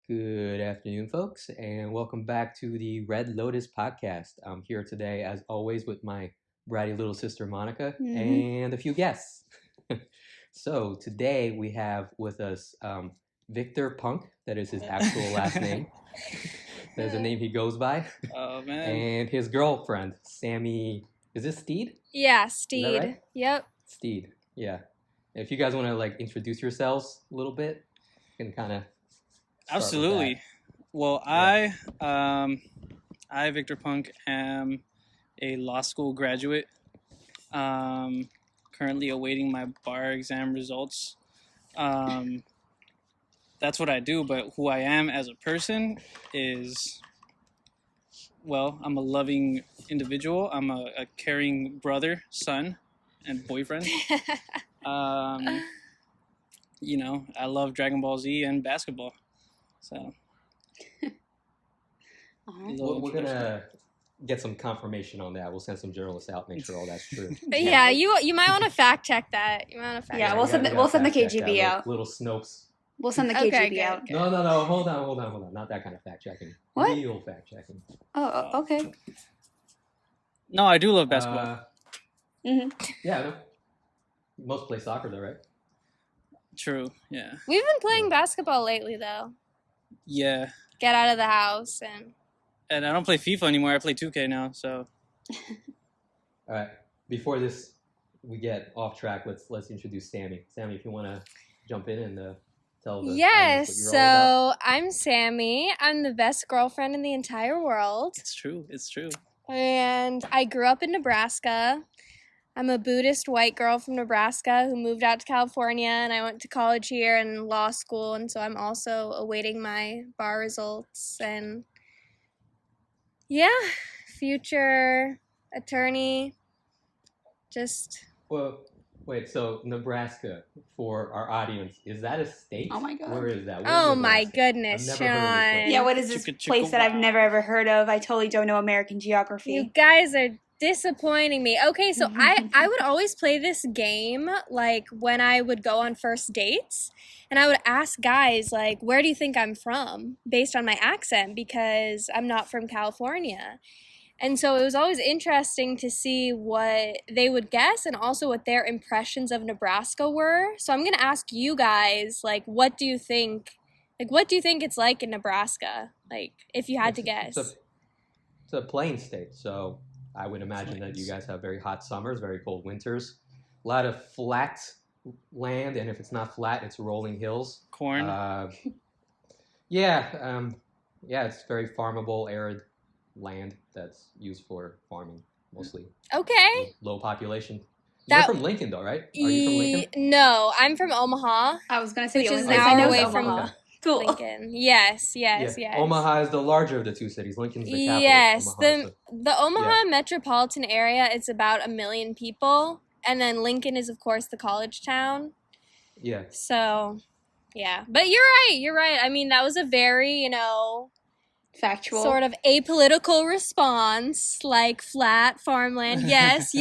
Good afternoon, folks, and welcome back to the Red Lotus podcast. I'm here today, as always, with my bratty little sister Monica and a few guests. So today we have with us Victor Punk, that is his actual last name. That is the name he goes by. Oh man. And his girlfriend, Sammi. Is this Steed? Yeah, Is that Steed. right? Yep. Steed. Yeah. If you guys want to introduce yourselves a little bit, you can kind of. Absolutely. Well, Yeah. I, Victor Punk, am a law school graduate. Currently awaiting my bar exam results. That's what I do, but who I am as a person is, well, I'm a loving individual. I'm a caring brother, son, and boyfriend. I love Dragon Ball Z and basketball. So, We're gonna get some confirmation on that. We'll send some journalists out, make sure all that's true. But yeah, you might want to fact check that. You might want to fact Yeah, check we'll that. send the fact check KGB that, out. Little Snopes. We'll send the Okay, KGB good, out. good. No, hold on. Not that kind of fact checking. What? Real fact checking. Oh, okay. no, I do love basketball. Mm-hmm. Yeah, I know. Most play soccer though, right? True, yeah. We've been playing basketball lately, though. Yeah. Get out of the house And I don't play FIFA anymore. I play 2K now, so. All right. Before we get off track, let's introduce Sammi. Sammi, if you want to jump in and tell the Yes, audience what you're all about. so I'm Sammi. I'm the best girlfriend in the entire world. It's true. And I grew up in Nebraska. I'm a Buddhist white girl from Nebraska who moved out to California, and I went to college here and law school, and so I'm also awaiting my bar results. And yeah, future attorney. Just Well, wait. So Nebraska, for our audience, is that a state? Oh my God. Where is that? Where's oh my Nebraska? goodness, I've never heard of this Sean. place. Yeah, what is this Chicka, chicka, place that I've wow. never ever heard of? I totally don't know American geography. You guys are disappointing me. Okay, so I would always play this game when I would go on first dates, and I would ask guys where do you think I'm from based on my accent, because I'm not from California. And so it was always interesting to see what they would guess and also what their impressions of Nebraska were. So I'm going to ask you guys what do you think it's like in Nebraska, if you had to guess. It's a plain state, so I would imagine that you guys have very hot summers, very cold winters, a lot of flat land, and if it's not flat, it's rolling hills. Corn. It's very farmable, arid land that's used for farming mostly. Okay. Low population. That- You're from Lincoln, though, right? Are you from Lincoln? No, I'm from Omaha, I was gonna say which the is only an place I hour know away is from Omaha. Cool. Lincoln. Yes. Omaha is the larger of the two cities. Lincoln's the capital. Yes, Omaha is the Omaha metropolitan area, it's about 1 million people, and then Lincoln is of course the college town. yeah. So, yeah. But you're right. I mean, that was a very, Factual. sort of apolitical response, flat farmland. Yes,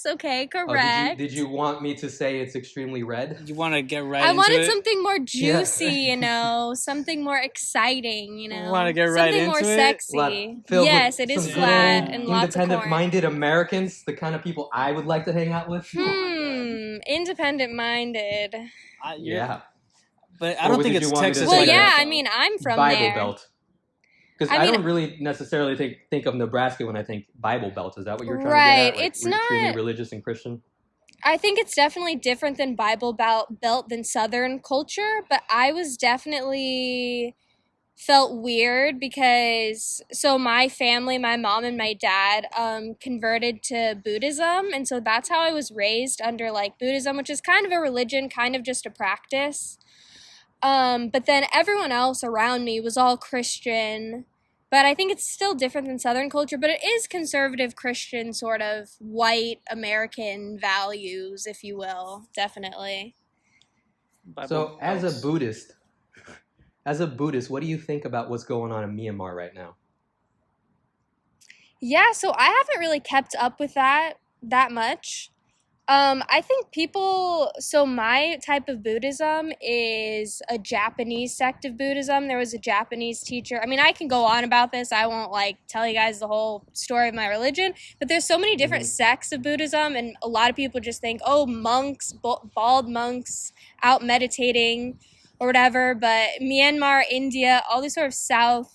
okay, Oh, correct. did you want me to say it's extremely red? You want to get right I into wanted it? something more juicy, something more exciting, You wanna get right something more into it? sexy. Filled Yes, with it is some flat good, and lots of corn. independent-minded Americans, the kind of people I would like to hang out with. Independent-minded. Yeah. But I don't Or think did you it's want me to Texas. say Well, that? yeah, I mean, I'm from Bible there. Belt. Because I I, mean- don't really necessarily think of Nebraska when I think Bible Belt. Is that what you're trying Right, to get at? it's extremely not- religious and Christian? I think it's definitely different than Bible Belt than Southern culture, but I was definitely felt weird because my family, my mom and my dad converted to Buddhism, and so that's how I was raised under Buddhism, which is kind of a religion, kind of just a practice. But then everyone else around me was all Christian. But I think it's still different than Southern culture, but it is conservative Christian sort of white American values, if you will, definitely. Bible So, as a belts. Buddhist, what do you think about what's going on in Myanmar right now? Yeah, so I haven't really kept up with that much. I think so my type of Buddhism is a Japanese sect of Buddhism. There was a Japanese teacher. I mean, I can go on about this. I won't like tell you guys the whole story of my religion, but there's so many different sects of Buddhism, and a lot of people just think, oh, monks, bald monks out meditating or whatever. But Myanmar, India, all these sort of South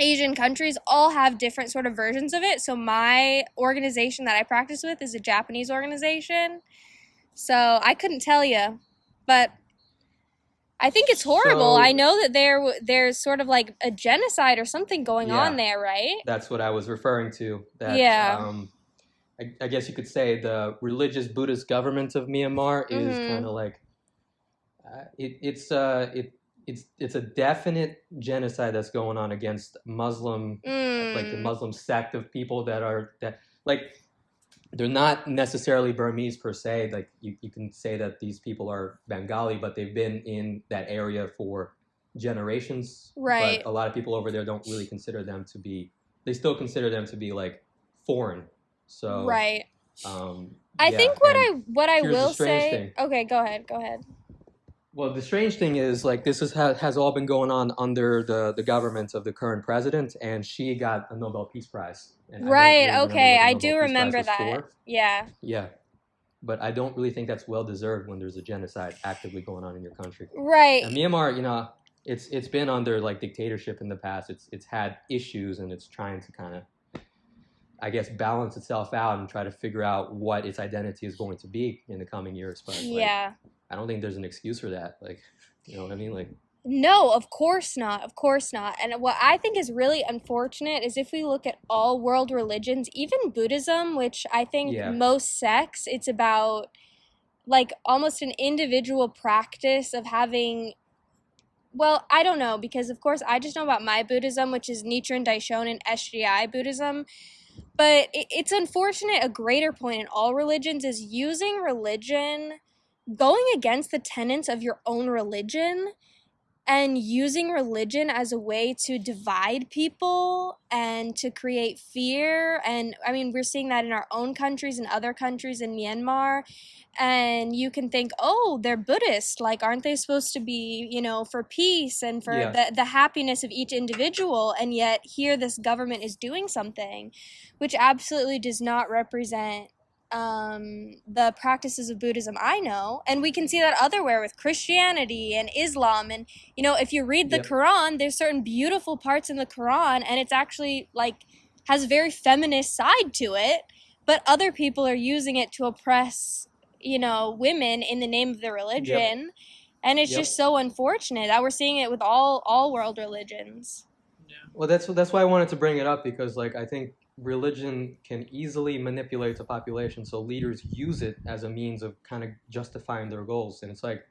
Asian countries all have different sort of versions of it. So my organization that I practice with is a Japanese organization. So I couldn't tell you, but I think it's horrible. I know that there's sort of like a genocide or something going on there, right? That's what I was referring to. I guess you could say the religious Buddhist government of Myanmar is kind of like it's a definite genocide that's going on against Muslim, like the Muslim sect of people that they're not necessarily Burmese per se. Like you can say that these people are Bengali, but they've been in that area for generations. Right. But a lot of people over there don't really consider them to be. They still consider them to be like foreign. So right. I think what I will say. Thing. Okay, go ahead. Well, the strange thing is, like, this has all been going on under the government of the current president, and she got a Nobel Peace Prize. And right, okay, I do remember that. Yeah. Yeah. But I don't really think that's well-deserved when there's a genocide actively going on in your country. Right. And Myanmar, it's been under, like, dictatorship in the past. It's had issues, and it's trying to kind of, I guess, balance itself out and try to figure out what its identity is going to be in the coming years. But, yeah. I don't think there's an excuse for that. Like, you know what I mean? Like, no, of course not. Of course not. And what I think is really unfortunate is if we look at all world religions, even Buddhism, which I think most sects, it's about like almost an individual practice of having, well, I don't know, because of course I just know about my Buddhism, which is Nichiren Daishonin SGI Buddhism. But it's unfortunate, a greater point in all religions is using religion, going against the tenets of your own religion and using religion as a way to divide people and to create fear. And I mean, we're seeing that in our own countries and other countries in Myanmar. And you can think, oh, they're Buddhist. Like, aren't they supposed to be, for peace and for the happiness of each individual? And yet here this government is doing something which absolutely does not represent the practices of Buddhism I know. And we can see that otherwhere with Christianity and Islam. And, if you read the Quran, there's certain beautiful parts in the Quran, and it's actually, like, has a very feminist side to it. But other people are using it to oppress, women in the name of their religion. And it's just so unfortunate that we're seeing it with all world religions. Yeah. Well, that's why I wanted to bring it up, because, like, I think religion can easily manipulate the population, so leaders use it as a means of kind of justifying their goals. And it's like,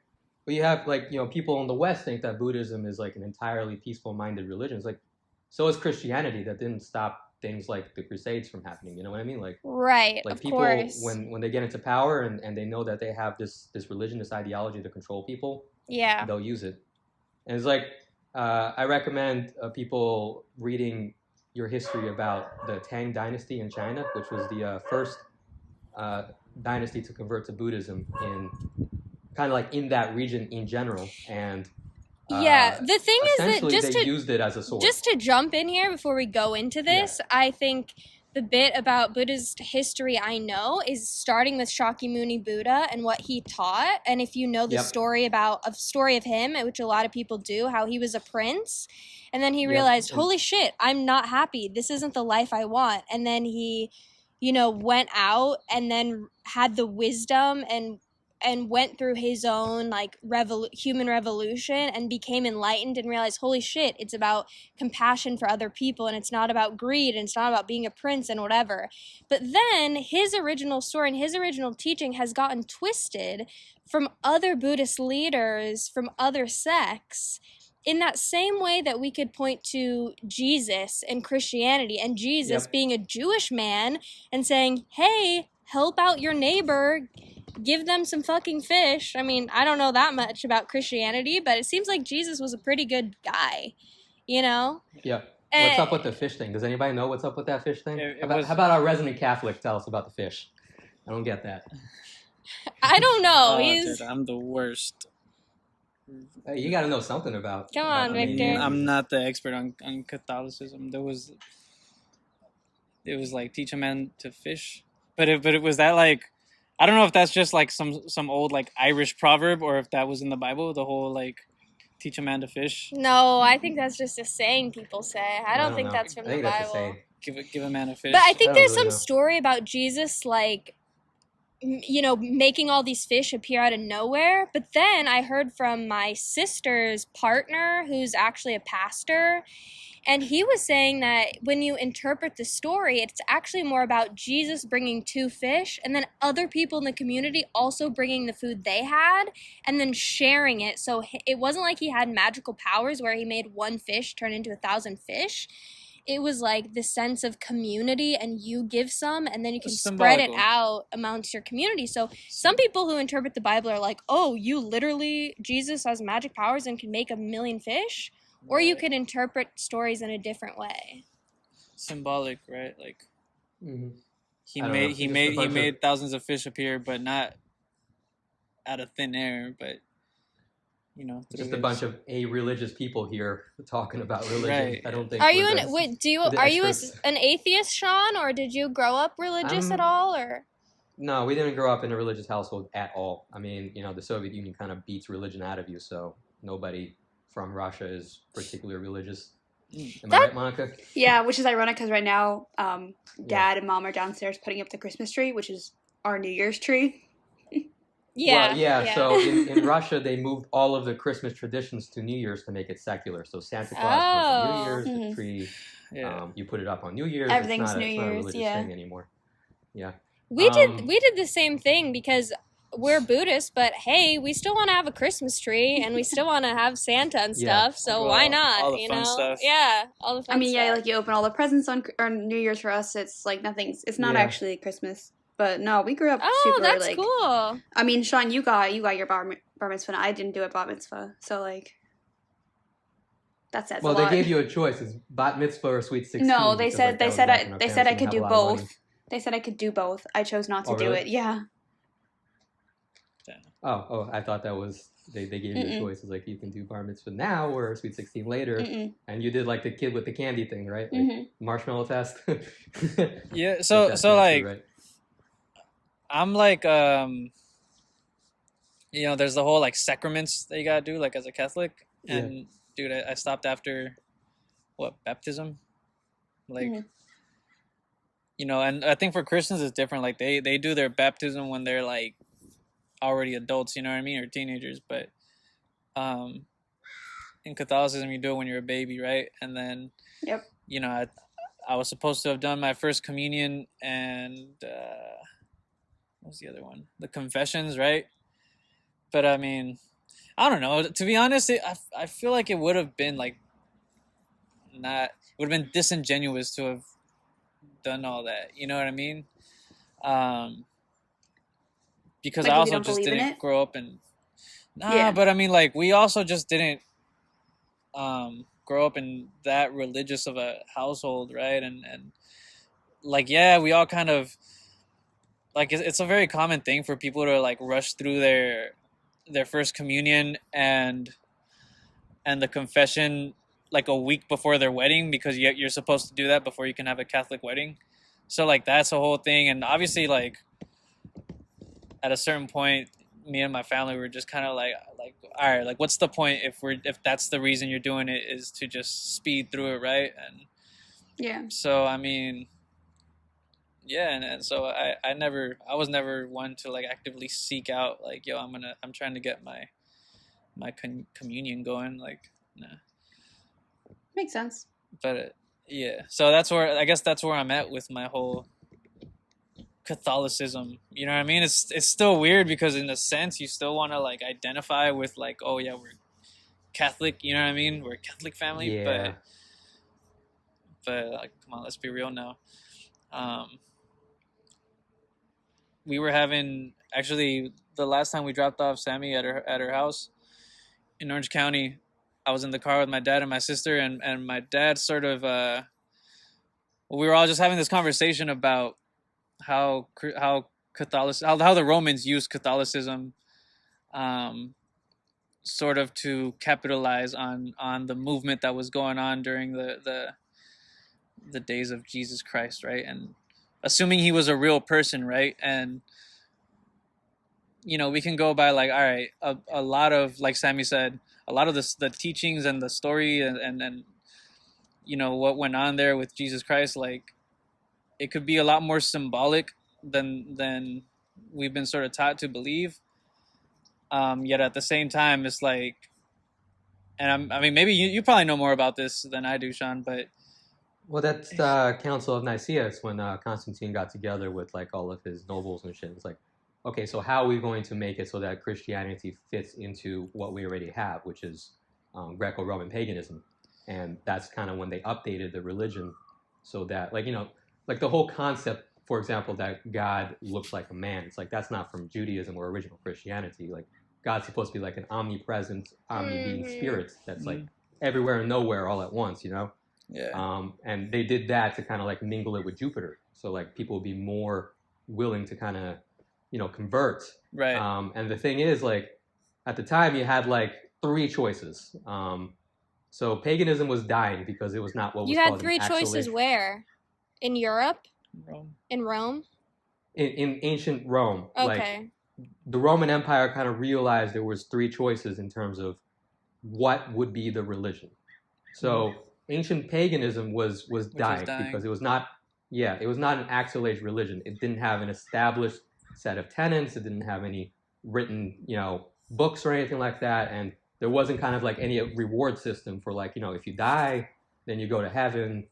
well, you have, like, people in the West think that Buddhism is like an entirely peaceful-minded religion. It's like, so is Christianity. That didn't stop things like the Crusades from happening. You know what I mean? Like, right, like of people, course. when they get into power and they know that they have this religion, this ideology to control people, they'll use it. And it's like, I recommend people reading your history about the Tang dynasty in China, which was the first dynasty to convert to Buddhism in kind of like in that region in general. And the thing is that they used it as a sword. Just to jump in here before we go into this, I think the bit about Buddhist history I know is starting with Shakyamuni Buddha and what he taught. And if you know the story of him, which a lot of people do, how he was a prince, and then he realized, holy shit, I'm not happy. This isn't the life I want. And then he, went out and then had the wisdom and went through his own, like, human revolution and became enlightened and realized, holy shit, it's about compassion for other people, and it's not about greed, and it's not about being a prince and whatever. But then his original story and his original teaching has gotten twisted from other Buddhist leaders from other sects, in that same way that we could point to Jesus and Christianity, and Jesus being a Jewish man and saying, hey, help out your neighbor, give them some fucking fish. I mean, I don't know that much about Christianity, but it seems like Jesus was a pretty good guy, Yeah. What's up with the fish thing? Does anybody know what's up with that fish thing? How about our resident Catholic tell us about the fish? I don't get that. I don't know. Oh, He's dude, I'm the worst. Hey, you got to know something about. Come on, about the meaning of Victor. I'm Jesus. not the expert on Catholicism. It was like teach a man to fish, but it was that like, I don't know if that's just like some old like Irish proverb or if that was in the Bible. The whole like teach a man to fish, No, I think that's just a saying people say. I don't think know. that's from I think the that's a Bible. saying. give a man a fish. But I think I don't there's really some know. story about Jesus, like, making all these fish appear out of nowhere. But then I heard from my sister's partner, who's actually a pastor, and he was saying that when you interpret the story, it's actually more about Jesus bringing 2 fish and then other people in the community also bringing the food they had and then sharing it. So it wasn't like he had magical powers where he made 1 fish turn into 1,000 fish. It was like the sense of community, and you give some and then you can spread it Symbolical. out amongst your community. So some people who interpret the Bible are like, oh, Jesus has magic powers and can make 1,000,000 fish. Or you Right. could interpret stories in a different way. Symbolic, right? Like Mhm. he I don't know. made It's he just a made he bunch of- made thousands of fish appear, but not out of thin air, but Just a bunch of religious people here talking about religion. Right. I don't think. Are we're you the- are you experts. an atheist, Sean, or did you grow up religious at I'm- all, or? No, we didn't grow up in a religious household at all. I mean, the Soviet Union kind of beats religion out of you, so nobody from Russia is particularly religious. Am I right, Monica? Yeah, which is ironic because right now, Dad and Mom are downstairs putting up the Christmas tree, which is our New Year's tree. Yeah. Well, yeah. So in Russia, they moved all of the Christmas traditions to New Year's to make it secular. So Santa Claus comes on New Year's, Mhm. the tree. Yeah. You put it up on New Year's. Everything's it's not New a Year's, religious yeah. thing anymore. Yeah. we did the same thing because we're Buddhist, but hey, we still want to have a Christmas tree and we still want to have Santa and Yeah. stuff. So Well, why not? all the fun stuff. Yeah, all the fun I mean, stuff. yeah, like you open all the presents on New Year's for us. It's like nothing's. It's not Yeah. actually Christmas. But no, we grew up Oh, super that's like. cool. I mean, Sean, you got your bar mitzvah. And I didn't do a bat mitzvah, so like. That says Well, a lot. they gave you a choice: it's bat mitzvah or sweet 16. No, they because, said like, that they was said back I when our they said I parents could didn't do have a lot of money. both. They said I could do both. I chose not to Oh, do really? it. Yeah. Oh, I thought that was they gave you a Mm-mm. choice. It's like you can do bar mitzvah now or sweet 16 later, Mm-mm. and you did like the kid with the candy thing, right? Like Mhm. marshmallow test. Yeah. That's So nasty, like right? I'm like there's the whole like sacraments that you gotta do like as a Catholic, and dude, I stopped after baptism, like. Mhm. And I think for Christians it's different. Like they do their baptism when they're like already adults, you know what I mean, or teenagers. But in Catholicism, you do it when you're a baby, right? And then, Yep. I was supposed to have done my first communion and what was the other one? The confessions, right? But I mean, I don't know. To be honest, I feel like it would have been like it would have been disingenuous to have done all that. You know what I mean? Because Like I if you also don't just believe in didn't it? grow up in. Nah, Yeah. but I mean, like we also just didn't grow up in that religious of a household, right? And like we all kind of like it's a very common thing for people to like rush through their first communion and the confession like a week before their wedding because you're supposed to do that before you can have a Catholic wedding. So like that's a whole thing, and obviously like at a certain point, me and my family were just kind of like all right, like what's the point if that's the reason you're doing it is to just speed through it, right? And Yeah. so I mean, yeah, and so I was never one to like actively seek out like I'm trying to get my communion going, like nah. Makes sense. But yeah, so that's where I'm at with my whole Catholicism. You know what I mean? It's still weird because in a sense you still want to like identify with like, oh yeah, we're Catholic. You know what I mean? We're a Catholic family. Yeah. But like, come on, let's be real now. We were having actually the last time we dropped off Sammi at her house in Orange County. I was in the car with my dad and my sister, and my dad sort of we were all just having this conversation about how Catholicism, how the Romans used Catholicism, sort of to capitalize on the movement that was going on during the days of Jesus Christ, right? And assuming he was a real person, right? And we can go by like, all right, a lot of, like Sammi said, a lot of the teachings and the story and what went on there with Jesus Christ, like it could be a lot more symbolic than we've been sort of taught to believe. Yet at the same time, it's like, and I mean, maybe you probably know more about this than I do, Sean, but. Well, that's the Council of Nicaea. It's when Constantine got together with like all of his nobles and shit. It's like, okay, so how are we going to make it so that Christianity fits into what we already have, which is Greco-Roman paganism? And that's kind of when they updated the religion so that, like, like the whole concept, for example, that God looks like a man. It's like, that's not from Judaism or original Christianity. Like, God's supposed to be like an omnipresent, omni-being spirit that's like everywhere and nowhere all at once, Yeah. And they did that to kind of like mingle it with Jupiter. So like people would be more willing to kind of, convert. Right. And the thing is, like, at the time you had like 3 choices. So paganism was dying because it was not what was You had called 3 choices where? In Europe? Rome. In Rome? In ancient Rome. Okay. Like, the Roman Empire kind of realized there was 3 choices in terms of what would be the religion. So ancient paganism was dying because it was not an Axel Age religion. It didn't have an established set of tenets. It didn't have any written, books or anything like that. And there wasn't kind of like any reward system for like, if you die, then you go to heaven.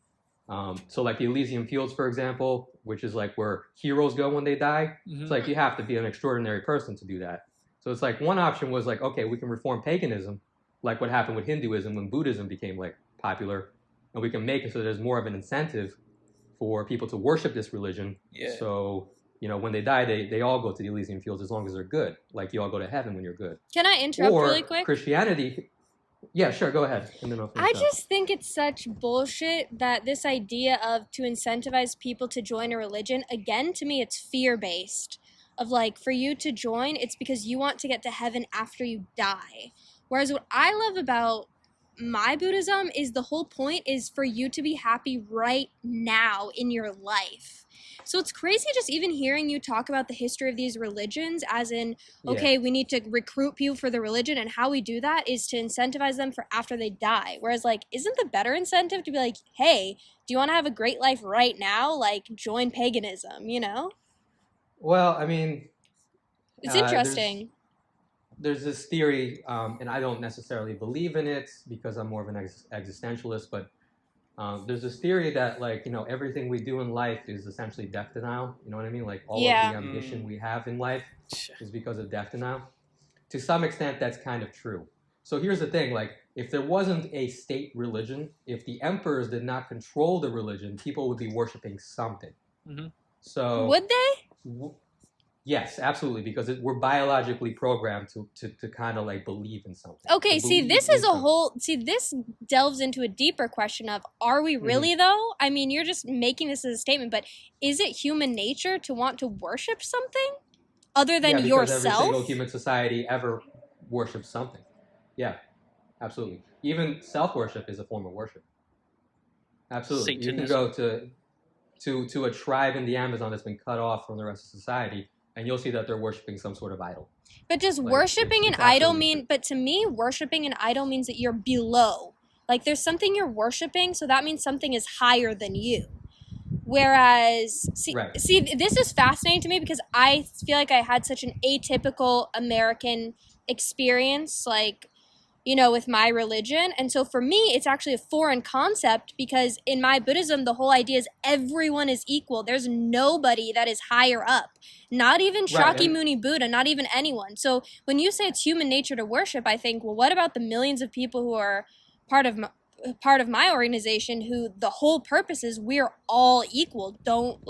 So like the Elysian Fields, for example, which is like where heroes go when they die. It's like you have to be an extraordinary person to do that. So it's like one option was like, okay, we can reform paganism, like what happened with Hinduism when Buddhism became like popular, and we can make it so there's more of an incentive for people to worship this religion. Yeah. So, when they die, they all go to the Elysian Fields as long as they're good. Like you all go to heaven when you're good. Can I interrupt really quick? Christianity. Yeah, sure, go ahead. And then I just think it's such bullshit that this idea of to incentivize people to join a religion, again, to me, it's fear-based. Of like, for you to join, it's because you want to get to heaven after you die. Whereas what I love about my Buddhism is the whole point is for you to be happy right now in your life. So it's crazy just even hearing you talk about the history of these religions as in, okay, we need to recruit people for the religion, and how we do that is to incentivize them for after they die. Whereas like, isn't the better incentive to be like, hey, do you want to have a great life right now? Like join paganism, Well, I mean, it's interesting. There's this theory, and I don't necessarily believe in it because I'm more of an existentialist, but there's this theory that, like, everything we do in life is essentially death denial. You know what I mean? Like, all of the ambition we have in life is because of death denial. To some extent, that's kind of true. So here's the thing, like, if there wasn't a state religion, if the emperors did not control the religion, people would be worshiping something. So would they? Yes, absolutely, because we're biologically programmed to kind of like believe in something. Okay, this delves into a deeper question of, are we really though? I mean, you're just making this as a statement, but is it human nature to want to worship something other than yourself? Every single human society ever worships something. Yeah, absolutely. Even self-worship is a form of worship. Absolutely. Satanism. You can go to a tribe in the Amazon that's been cut off from the rest of society, and you'll see that they're worshiping some sort of idol. But does worshiping an idol mean, but to me, worshiping an idol means that you're below. Like there's something you're worshiping, so that means something is higher than you. Whereas, see, this is fascinating to me because I feel like I had such an atypical American experience, like, with my religion. And so for me, it's actually a foreign concept because in my Buddhism, the whole idea is everyone is equal. There's nobody that is higher up. Not even Shakyamuni Buddha, not even anyone. So when you say it's human nature to worship, I think, well, what about the millions of people who are part of my organization who the whole purpose is we're all equal. Don't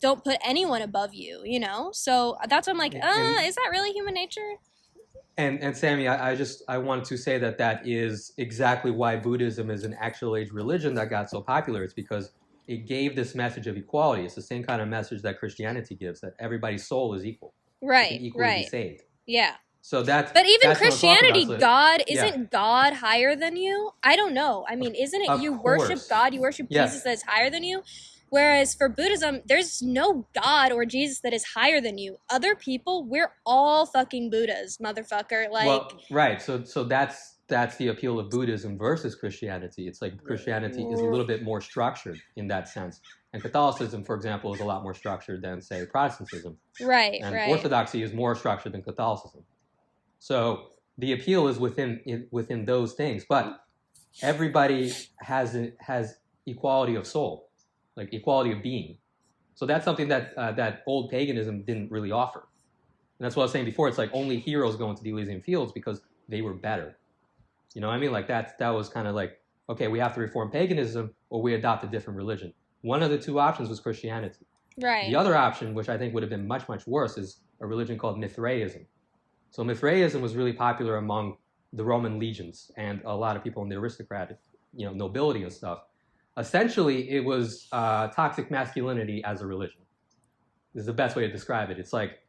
don't put anyone above you, So that's why I'm like, is that really human nature? And Sammi, I wanted to say that is exactly why Buddhism is an actual age religion that got so popular. It's because it gave this message of equality. It's the same kind of message that Christianity gives, that everybody's soul is equal. Right, you can equally be right. saved. Yeah. So that's But even that's what I'm talking Christianity, about. So, God, yeah. isn't God higher than you? I don't know. I mean, isn't it Of you course. worship God, you worship Yes. Jesus that's higher than you? Whereas for Buddhism, there's no God or Jesus that is higher than you. Other people, we're all fucking Buddhas, motherfucker. Like, Well, right. So that's the appeal of Buddhism versus Christianity. It's like Christianity is a little bit more structured in that sense. And Catholicism, for example, is a lot more structured than, say, Protestantism. right, And right. Orthodoxy is more structured than Catholicism. So the appeal is within those things. But everybody has equality of soul, like equality of being. So that's something that that old paganism didn't really offer. And that's what I was saying before. It's like only heroes go into the Elysian fields because they were better. You know what I mean? Like that was kind of like, okay, we have to reform paganism or we adopt a different religion. One of the two options was Christianity. Right. The other option, which I think would have been much, much worse, is a religion called Mithraism. So Mithraism was really popular among the Roman legions and a lot of people in the aristocratic, nobility and stuff. Essentially, it was toxic masculinity as a religion. This is the best way to describe it. It's like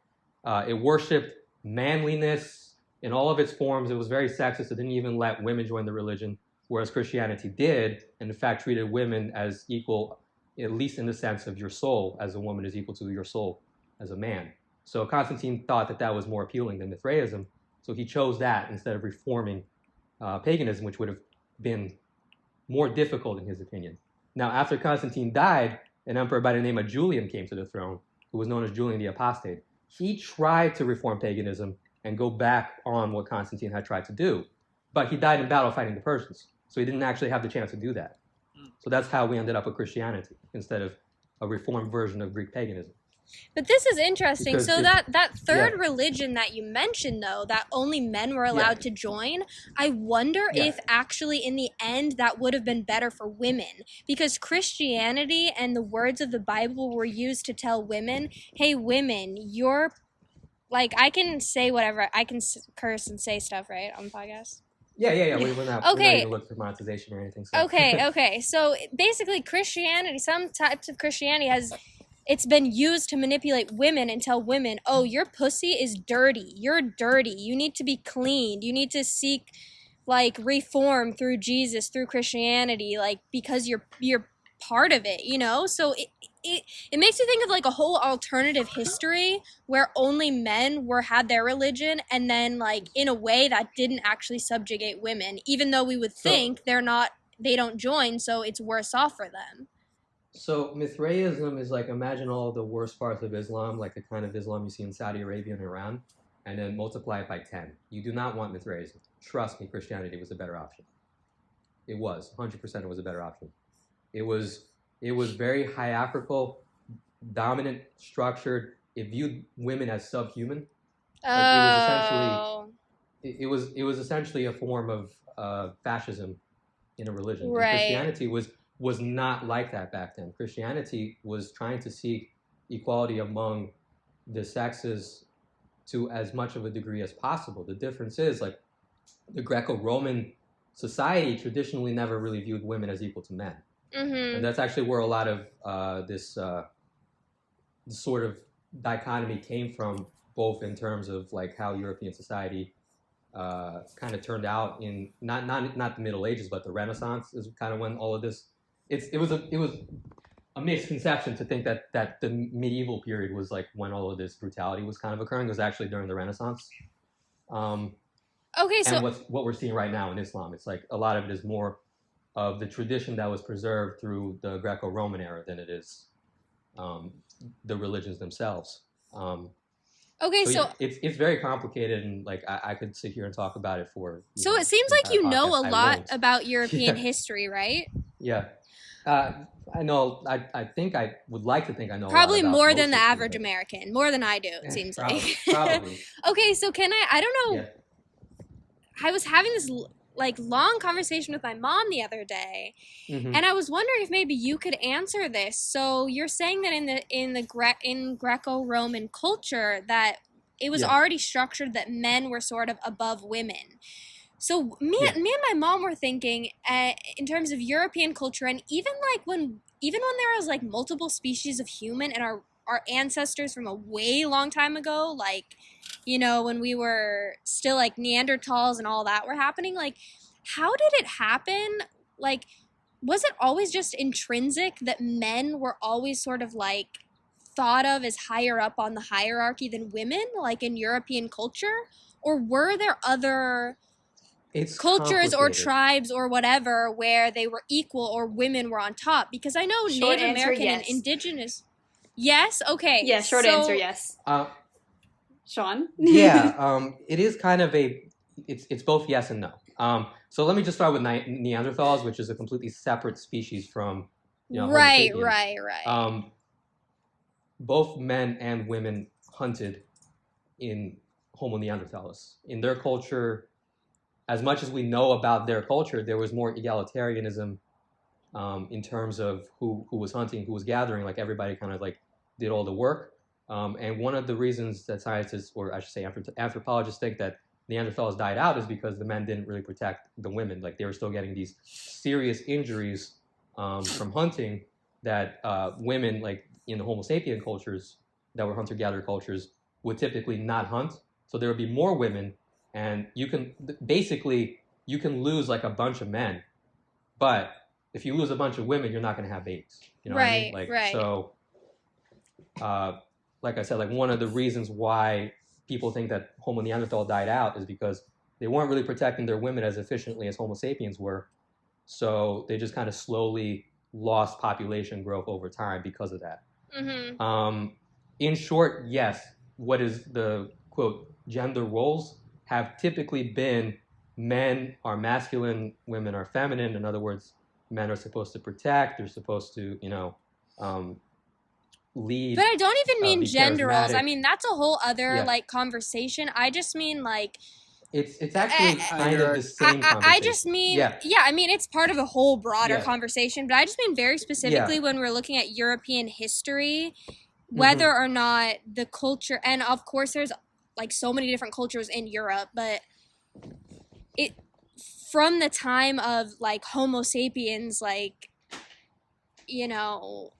it worshipped manliness in all of its forms. It was very sexist. It didn't even let women join the religion, whereas Christianity did, and in fact treated women as equal, at least in the sense of your soul as a woman is equal to your soul as a man. So Constantine thought that that was more appealing than Mithraism, so he chose that instead of reforming paganism, which would have been more difficult in his opinion. Now, after Constantine died, an emperor by the name of Julian came to the throne, who was known as Julian the Apostate. He tried to reform paganism and go back on what Constantine had tried to do, but he died in battle fighting the Persians, so he didn't actually have the chance to do that. So that's how we ended up with Christianity instead of a reformed version of Greek paganism. But this is interesting. Because So that third religion that you mentioned, though, that only men were allowed to join, I wonder if actually in the end that would have been better for women. Because Christianity and the words of the Bible were used to tell women, hey, women, you're, like, I can say whatever. I can curse and say stuff, right, on the podcast? Yeah. We're not even looking for monetization or anything. So. Okay. So basically Christianity, some types of Christianity it's been used to manipulate women and tell women, oh, your pussy is dirty. You're dirty. You need to be cleaned. You need to seek, like, reform through Jesus, through Christianity, like, because you're part of it, So it makes you think of, like, a whole alternative history where only men had their religion, and then, like, in a way that didn't actually subjugate women, even though we would think they don't join, so it's worse off for them. So Mithraism is like, imagine all the worst parts of Islam, like the kind of Islam you see in Saudi Arabia and Iran, and then multiply it by 10. You do not want Mithraism. Trust me, Christianity was a better option. It was. 100% it was a better option. It was very hierarchical, dominant, structured. It viewed women as subhuman. Oh. Like it was essentially a form of fascism in a religion. Right. And Christianity was not like that back then. Christianity was trying to seek equality among the sexes to as much of a degree as possible. The difference is, like, the Greco-Roman society traditionally never really viewed women as equal to men. Mm-hmm. And that's actually where a lot of this sort of dichotomy came from, both in terms of, like, how European society kind of turned out in not the Middle Ages, but the Renaissance is kind of when all of this. It was a misconception to think that the medieval period was like when all of this brutality was kind of occurring. It was actually during the Renaissance. Okay, so and what we're seeing right now in Islam, it's like a lot of it is more of the tradition that was preserved through the Greco-Roman era than it is the religions themselves. Okay, so it's very complicated, and like I could sit here and talk about it for. So it seems like you know a lot won't. about European history, right? Yeah. I know. I think I would like to think I know. Probably a lot about more most than the history, average American, more than I do. It seems like. Probably. Okay, so I don't know. Yeah. I was having this like long conversation with my mom the other day, Mm-hmm. and I was wondering if maybe you could answer this. So you're saying that in Greco-Roman culture that it was already structured that men were sort of above women. So me and my mom were thinking in terms of European culture, and even when there was like multiple species of human, and our ancestors from a way long time ago, like, you know, when we were still like Neanderthals and all that were happening, like, how did it happen? Like, was it always just intrinsic that men were always sort of like thought of as higher up on the hierarchy than women, like in European culture? Or were there other cultures or tribes or whatever where they were equal or women were on top? Because I know Short Native answer, American yes. and indigenous. Yes? Okay. Yeah, short answer, yes. Sean? Yeah, it is kind of it's both yes and no. So let me just start with Neanderthals, which is a completely separate species from, you know, right. Both men and women hunted in Homo neanderthalis. In their culture, as much as we know about their culture, there was more egalitarianism in terms of who was hunting, who was gathering. Like, everybody kind of like did all the work. And one of the reasons that scientists, or I should say anthropologists, think that Neanderthals died out is because the men didn't really protect the women. Like, they were still getting these serious injuries from hunting that women, like in the Homo sapien cultures that were hunter-gatherer cultures, would typically not hunt. So there would be more women, and you can lose like a bunch of men, but if you lose a bunch of women, you're not going to have babies. You know what I mean? Like, right. So, like I said, like one of the reasons why people think that Homo neanderthal died out is because they weren't really protecting their women as efficiently as Homo sapiens were. So they just kind of slowly lost population growth over time because of that. Mm-hmm. In short, yes, what is the, quote, gender roles have typically been men are masculine, women are feminine. In other words, men are supposed to protect, they're supposed to, you know, lead. But I don't even mean gender roles. I mean, that's a whole other like conversation. I just mean like it's actually kind of the same conversation. I just mean I mean, it's part of a whole broader conversation, but I just mean very specifically when we're looking at European history, whether or not the culture, and of course there's like so many different cultures in Europe, but it from the time of like Homo sapiens, like, you know,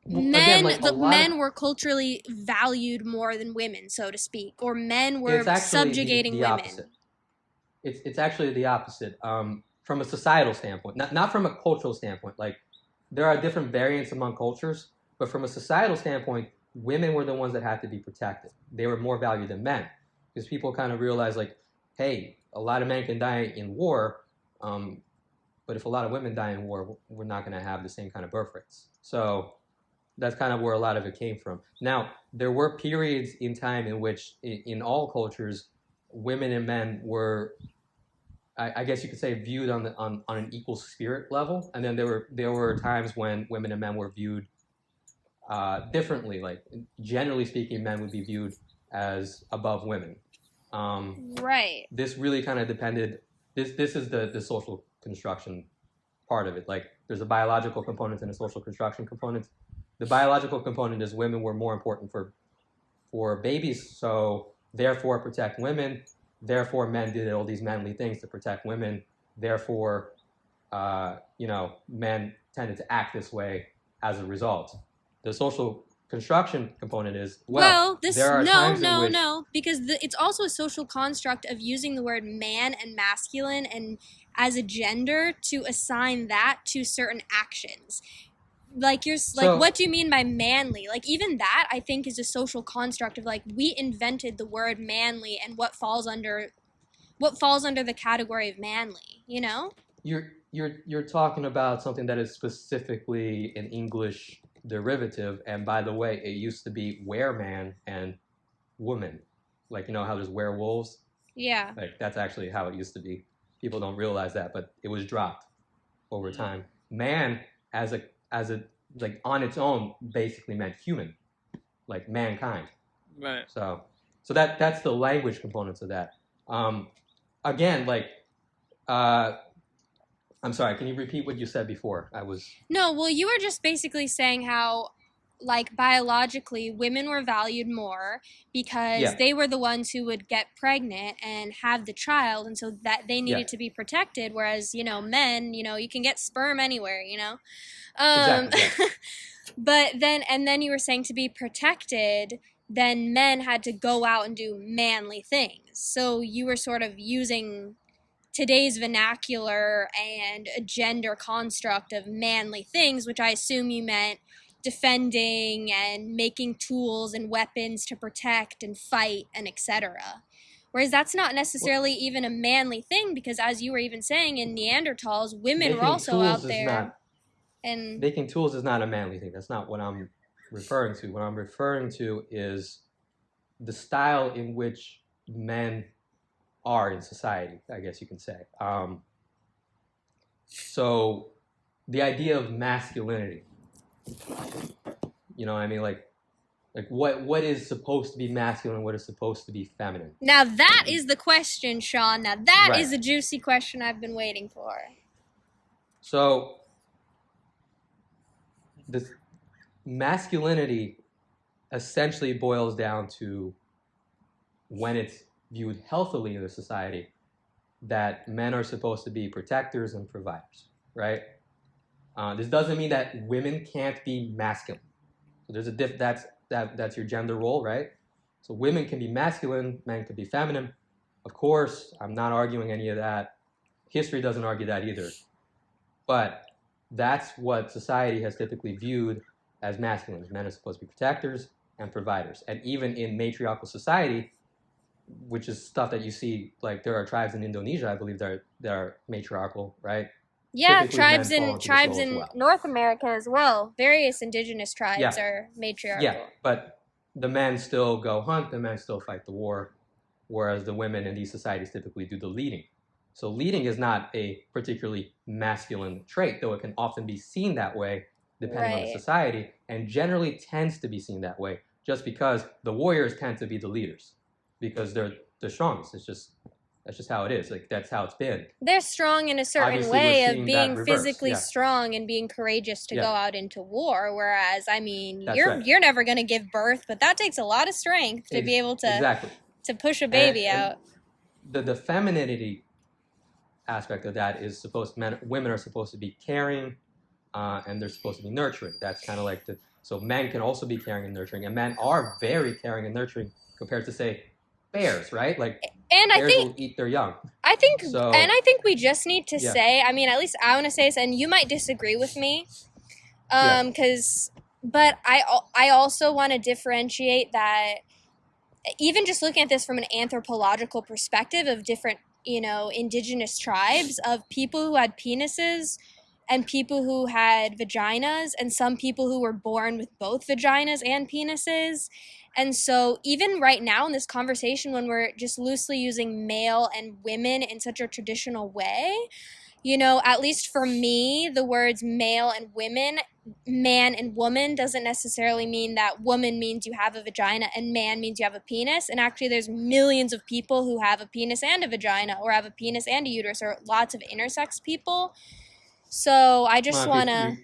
men were culturally valued more than women, so to speak, or men were subjugating women. Opposite. It's actually the opposite. From a societal standpoint, not from a cultural standpoint. Like, there are different variants among cultures, but from a societal standpoint, women were the ones that had to be protected. They were more valued than men, because people kind of realized, like, hey, a lot of men can die in war, but if a lot of women die in war, we're not going to have the same kind of birth rates. So that's kind of where a lot of it came from. Now, there were periods in time in which, in all cultures, women and men were, I guess you could say, viewed on an equal spirit level, and then there were times when women and men were viewed differently. Like, generally speaking, men would be viewed as above women. Right. This really kind of depended. This is the social construction part of it. Like, there's a biological component and a social construction component. The biological component is women were more important for babies, so therefore protect women. Therefore, men did all these manly things to protect women. Therefore, you know, men tended to act this way as a result. The social construction component is, because it's also a social construct of using the word man and masculine and as a gender to assign that to certain actions. Like, what do you mean by manly? Like, even that, I think, is a social construct of, like, we invented the word manly and what falls under the category of manly, you know? You're talking about something that is specifically an English derivative, and by the way, it used to be wereman and woman. Like, you know how there's werewolves? Yeah. Like, that's actually how it used to be. People don't realize that, but it was dropped over time. Man as a like on its own basically meant human, like mankind. Right. So that's the language components of that. Again, like, I'm sorry, can you repeat what you said before? No, well, you were just basically saying how, like biologically, women were valued more because Yeah. they were the ones who would get pregnant and have the child, and so that they needed Yeah. to be protected. Whereas, you know, men, you know, you can get sperm anywhere, you know. Exactly. Yeah. But then you were saying to be protected, then men had to go out and do manly things. So you were sort of using today's vernacular and a gender construct of manly things, which I assume you meant defending and making tools and weapons to protect and fight and etc. Whereas that's not necessarily even a manly thing, because as you were even saying, in Neanderthals, women were Making also tools out is there. not And making tools is not a manly thing. That's not what I'm referring to. What I'm referring to is the style in which men are in society, I guess you can say. So the idea of masculinity, you know what I mean? Like what is supposed to be masculine, what is supposed to be feminine? now that is the question, Sean. Now that Right. is a juicy question I've been waiting for. So the masculinity essentially boils down to, when it's viewed healthily in a society, that men are supposed to be protectors and providers, right? This doesn't mean that women can't be masculine. So there's a that's your gender role, right? So women can be masculine, men can be feminine. Of course, I'm not arguing any of that. History doesn't argue that either. But that's what society has typically viewed as masculine. Men are supposed to be protectors and providers. And even in matriarchal society, which is stuff that you see, like there are tribes in Indonesia, I believe that are matriarchal, right? Yeah, Typically, tribes men fall in into this tribes role as in well. North America as well. Various indigenous tribes Yeah. are matriarchal. Yeah, but the men still go hunt, the men still fight the war, whereas the women in these societies typically do the leading. So leading is not a particularly masculine trait, though it can often be seen that way depending on the Right. society, and generally tends to be seen that way just because the warriors tend to be the leaders because they're the strongest. That's just how it is. Like that's how it's been. They're strong in a certain Obviously, we're way of seeing being that reverse, physically yeah. strong and being courageous to Yeah. go out into war. Whereas, I mean, That's you're right. you're never going to give birth, but that takes a lot of strength to be able to Exactly. to push a baby And out. the femininity aspect of that is women are supposed to be caring, and they're supposed to be nurturing. That's kind of like so men can also be caring and nurturing, and men are very caring and nurturing compared to, say, bears, right? Like And bears I think will eat their young. I think So- and I think we just need to Yeah. say, I mean, at least I want to say this, and you might disagree with me, Yeah. but I also want to differentiate that, even just looking at this from an anthropological perspective of different, you know, indigenous tribes, of people who had penises and people who had vaginas, and some people who were born with both vaginas and penises. And so even right now in this conversation, when we're just loosely using male and women in such a traditional way, you know, at least for me, the words male and women, man and woman, doesn't necessarily mean that woman means you have a vagina and man means you have a penis. And actually there's millions of people who have a penis and a vagina, or have a penis and a uterus, or lots of intersex people. So I just Well, want if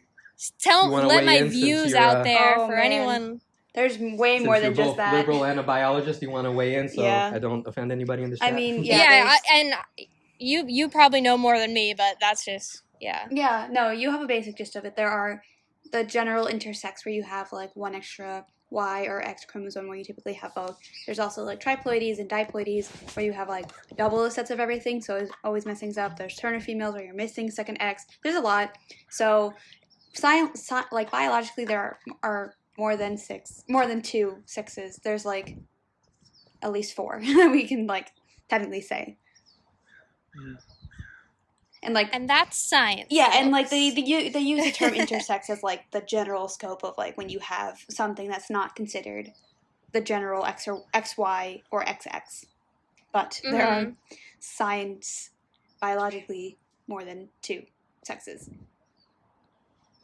to you wanna let weigh my in since views you're, out there Oh, for man. anyone. There's way Since more you're than just both that. liberal and a biologist, you want to weigh in so Yeah. I don't offend anybody in this I chat? mean, Yeah, Yeah, and you probably know more than me, but that's just, yeah. Yeah, no, you have a basic gist of it. There are the general intersex, where you have like one extra Y or X chromosome, where you typically have both. There's also like triploides and diploides, where you have like double the sets of everything, so it always mess things up. There's Turner females, where you're missing second X. There's a lot. So, like biologically, there are more than two sexes. There's like at least four that we can like technically say. And like, And that's science. yeah, and like folks. they use the term intersex as like the general scope of like when you have something that's not considered the general X or XY or XX, but there are science biologically more than two sexes.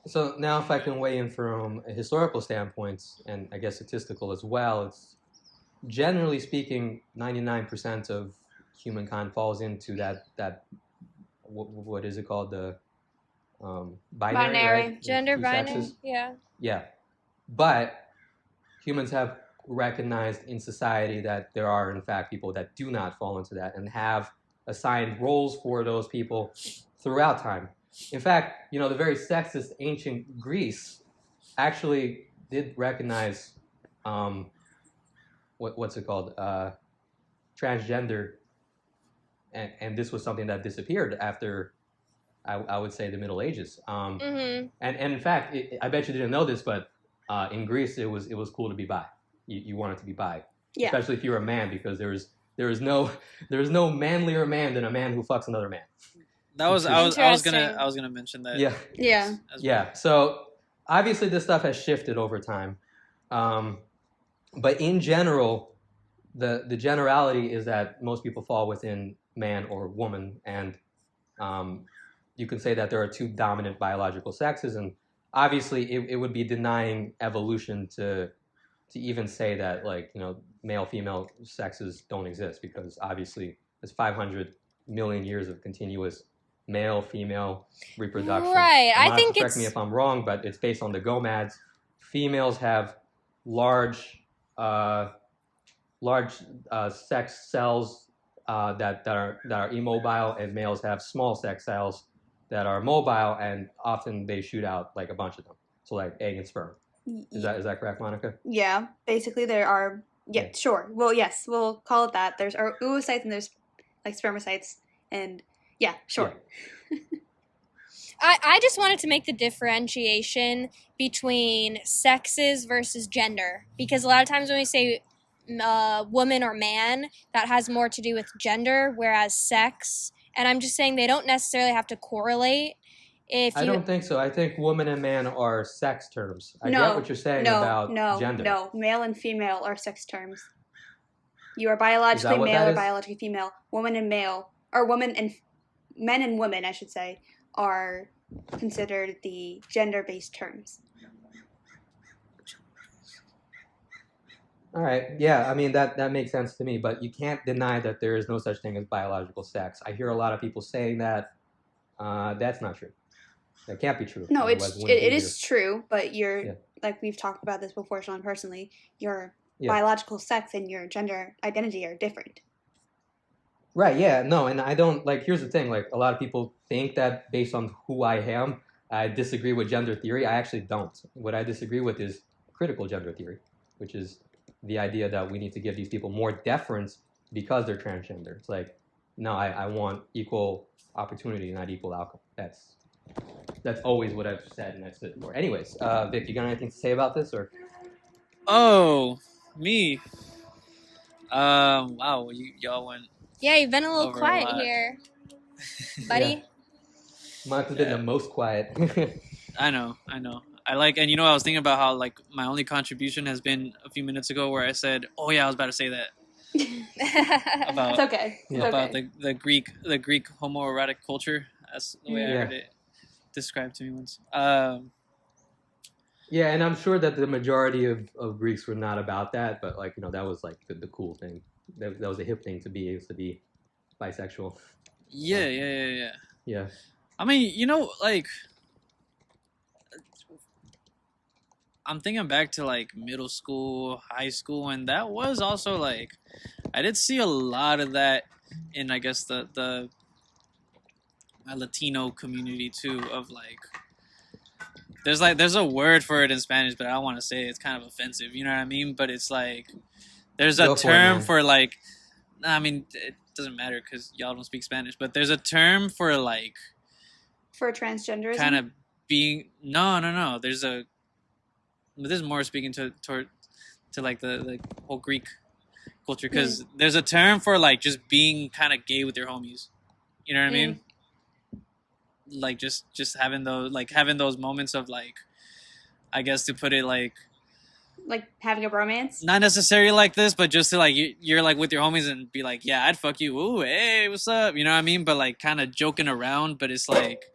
So now if I can weigh in from a historical standpoint, and I guess statistical as well, it's generally speaking, 99% of humankind falls into that what is it called, the binary, Binary. right? Gender Two binary, sexes. yeah. Yeah. But humans have recognized in society that there are, in fact, people that do not fall into that and have assigned roles for those people throughout time. In fact, the very sexist ancient Greece actually did recognize what's it called, transgender, and this was something that disappeared after I would say the Middle Ages. And in fact, I bet you didn't know this, but in Greece it was cool to be bi. You wanted to be bi, especially if you were a man, because there is no manlier man than a man who fucks another man. I was gonna mention that. Yeah. Yeah. So obviously this stuff has shifted over time, but in general, the generality is that most people fall within man or woman, and you can say that there are two dominant biological sexes, and obviously it would be denying evolution to even say that, like, male female sexes don't exist, because obviously there's 500 million years of continuous male female reproduction. Right. I think correct me if I'm wrong, but it's based on the gonads. Females have large sex cells that are immobile, and males have small sex cells that are mobile, and often they shoot out like a bunch of them. So like egg and sperm. Is that correct, Monica? Yeah. Basically, there are. Yeah. Sure. Well, yes, we'll call it that. There's oocytes and there's like spermatocytes, and yeah, sure. Yeah. I just wanted to make the differentiation between sexes versus gender, because a lot of times when we say woman or man, that has more to do with gender, whereas sex, and I'm just saying they don't necessarily have to correlate. I don't think so. I think woman and man are sex terms. I get what you're saying about gender. No, male and female are sex terms. You are biologically male or biologically female. Woman and male, or woman and men and women, I should say, are considered the gender-based terms. All right. Yeah, I mean, that makes sense to me, but you can't deny that there is no such thing as biological sex. I hear a lot of people saying that. That's not true. That can't be true. No, it is true, but like we've talked about this before, Sean, personally, your biological sex and your gender identity are different. Right, yeah, no, and I don't, like, here's the thing, like, a lot of people think that based on who I am, I disagree with gender theory. I actually don't. What I disagree with is critical gender theory, which is the idea that we need to give these people more deference because they're transgender. It's like, no, I want equal opportunity, not equal outcome. That's always what I've said, and that's it for. Anyways, Vic, you got anything to say about this, or? Oh, me. Wow, y'all went. Yeah, you've been a little quiet here, buddy. Yeah. Monica's been the most quiet. I know. I was thinking about how, like, my only contribution has been a few minutes ago where I said, "Oh yeah, I was about to say that." It's okay. About the Greek homoerotic culture. That's the way I heard it described to me once. Yeah, and I'm sure that the majority of Greeks were not about that, but like, that was like the cool thing. That was a hip thing to be bisexual. Yeah. Yeah. I mean, like, I'm thinking back to like middle school, high school, and that was also like, I did see a lot of that in, I guess, the Latino community too, of like, there's a word for it in Spanish, but I don't want to say it. It's kind of offensive, you know what I mean? But it's like, there's a term for like, I mean, it doesn't matter because y'all don't speak Spanish, but there's a term for like, for transgenderism, kind of being no. This is more speaking to like the whole Greek culture, because there's a term for like just being kind of gay with your homies. You know what I mean? Like just having those moments of like, I guess to put it like having a romance. Not necessarily like this, but just to like you're like with your homies and be like, yeah, I'd fuck you. Ooh, hey, what's up? You know what I mean? But like kind of joking around, but it's like.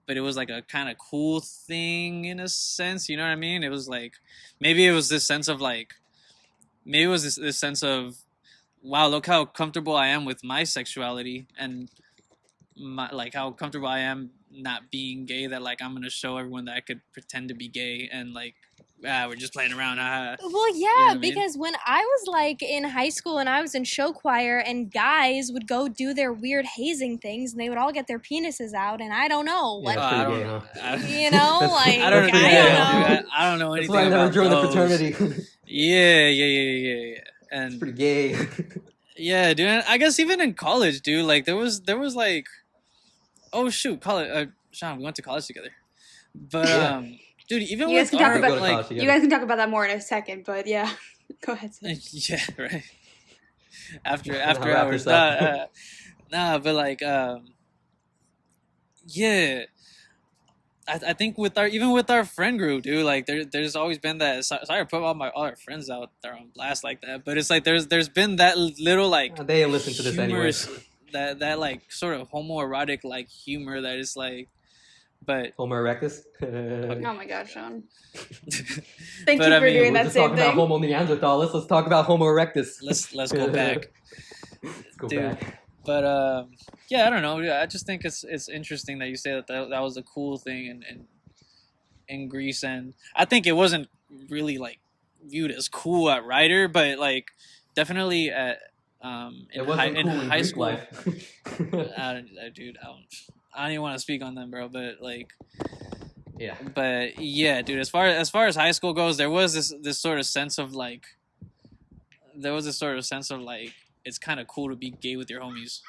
But it was like a kind of cool thing in a sense, you know what I mean? It was like, maybe it was this sense of like, this sense of, wow, look how comfortable I am with my sexuality, and like how comfortable I am not being gay, that like I'm gonna show everyone that I could pretend to be gay and like we're just playing around. Well, yeah, You know what I mean? because when I was like in high school and I was in show choir and guys would go do their weird hazing things and they would all get their penises out and I don't know what, Yeah, I pretty don't gay, know. huh? you know, That's- like I don't know. That's pretty I gay, don't huh? know. Dude, I don't know That's anything why I never about joined the those. fraternity. Yeah. It's And pretty gay. yeah, dude. I guess even in college, dude, like there was like, oh shoot, college. Sean, we went to college together. But Yeah. dude, even You guys with can talk our about- Go to like, college together. You guys can talk about that more in a second, but yeah, go ahead. Sid. yeah, right. After Wrap hours, this up. nah, but like, yeah. I think with our friend group, dude, like there's always been that. Sorry to put all our friends out there on blast like that, but it's like there's been that little like They listen to this anyway. humorous, that like sort of homoerotic like humor that is like, but Homo erectus. Oh my God, Sean. Thank But, you I for mean, doing We're that just same talking about thing. Homo neanderthalis. Let's talk about Homo erectus. let's go back. Let's go Dude. back. But yeah, I don't know. I just think it's interesting that you say that was a cool thing in Greece, and I think it wasn't really like viewed as cool at Ryder, but like definitely at It wasn't in cool in high Greek school. life. Dude, I don't even want to speak on them, bro. But like, Yeah. but yeah, dude. As far as high school goes, there was this sort of sense of like, it's kind of cool to be gay with your homies.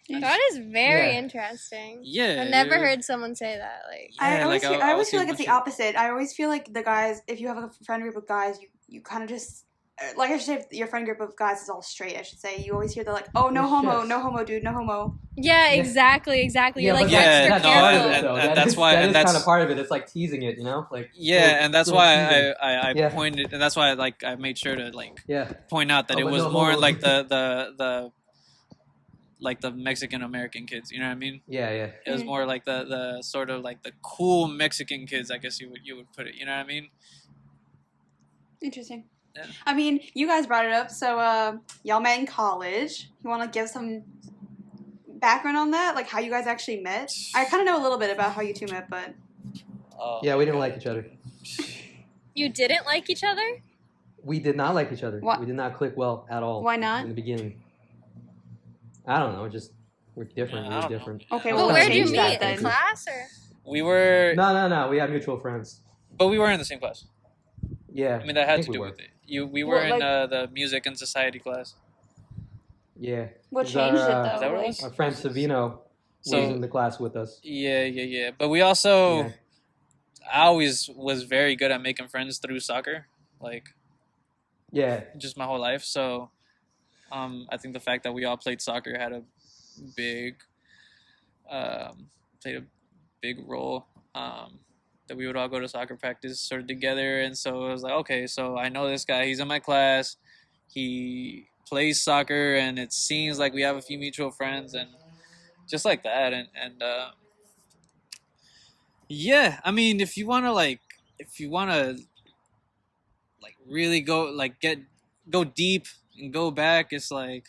That is very Yeah. interesting. Yeah, I've never dude. heard someone say that. Like, Yeah, like, I always see feel a like it's bunch the of- opposite. I always feel like the guys, if you have a friend group of guys, you kind of just, like I should say, if your friend group of guys is all straight, I should say, you always hear they're like, oh, no Yes, homo, yes. no homo, dude, no homo. yeah, Yeah. exactly. You're like but Yeah, extra that's no, part of careful. it, though. and That that's is- why- that and is that's- kind of part of it. It's like teasing it, you know, like Yeah, and that's little why teasing. I Yeah. pointed, and that's why I made sure to like Yeah. point out that Oh, it but was no more homo. like the like the Mexican American kids. You know what I mean? Yeah. It was Mhm. more like the sort of like the cool Mexican kids, I guess you would put it. You know what I mean? Interesting. Yeah. I mean, you guys brought it up, so y'all met in college. You want to give some background on that? Like how you guys actually met? I kind of know a little bit about how you two met, but Yeah, we didn't like each other. You didn't like each other? We did not like each other. Why- We did not click well at all. Why not? In the beginning. I don't know. Just we're different. Yeah, I We're don't know. different. Okay, Well, well, where'd you change meet? that In then. class or? We were, No. We have mutual friends. but we were in the same class. Yeah. I mean, that I had think to we do were. with it. We Well, were in like- the music and society class. Yeah. What Is changed our, it though? Is that what it Like- was? Our friend Savino So- was in the class with us. Yeah. But we also, Yeah. I always was very good at making friends through soccer, like Yeah. just my whole life. So, I think the fact that we all played soccer had a big, played a big role. That we would all go to soccer practice sort of together, and so it was like, okay, so I know this guy. He's in my class. He plays soccer, and it seems like we have a few mutual friends, and just like that, and yeah. I mean, if you want to really go go deep and go back, it's like,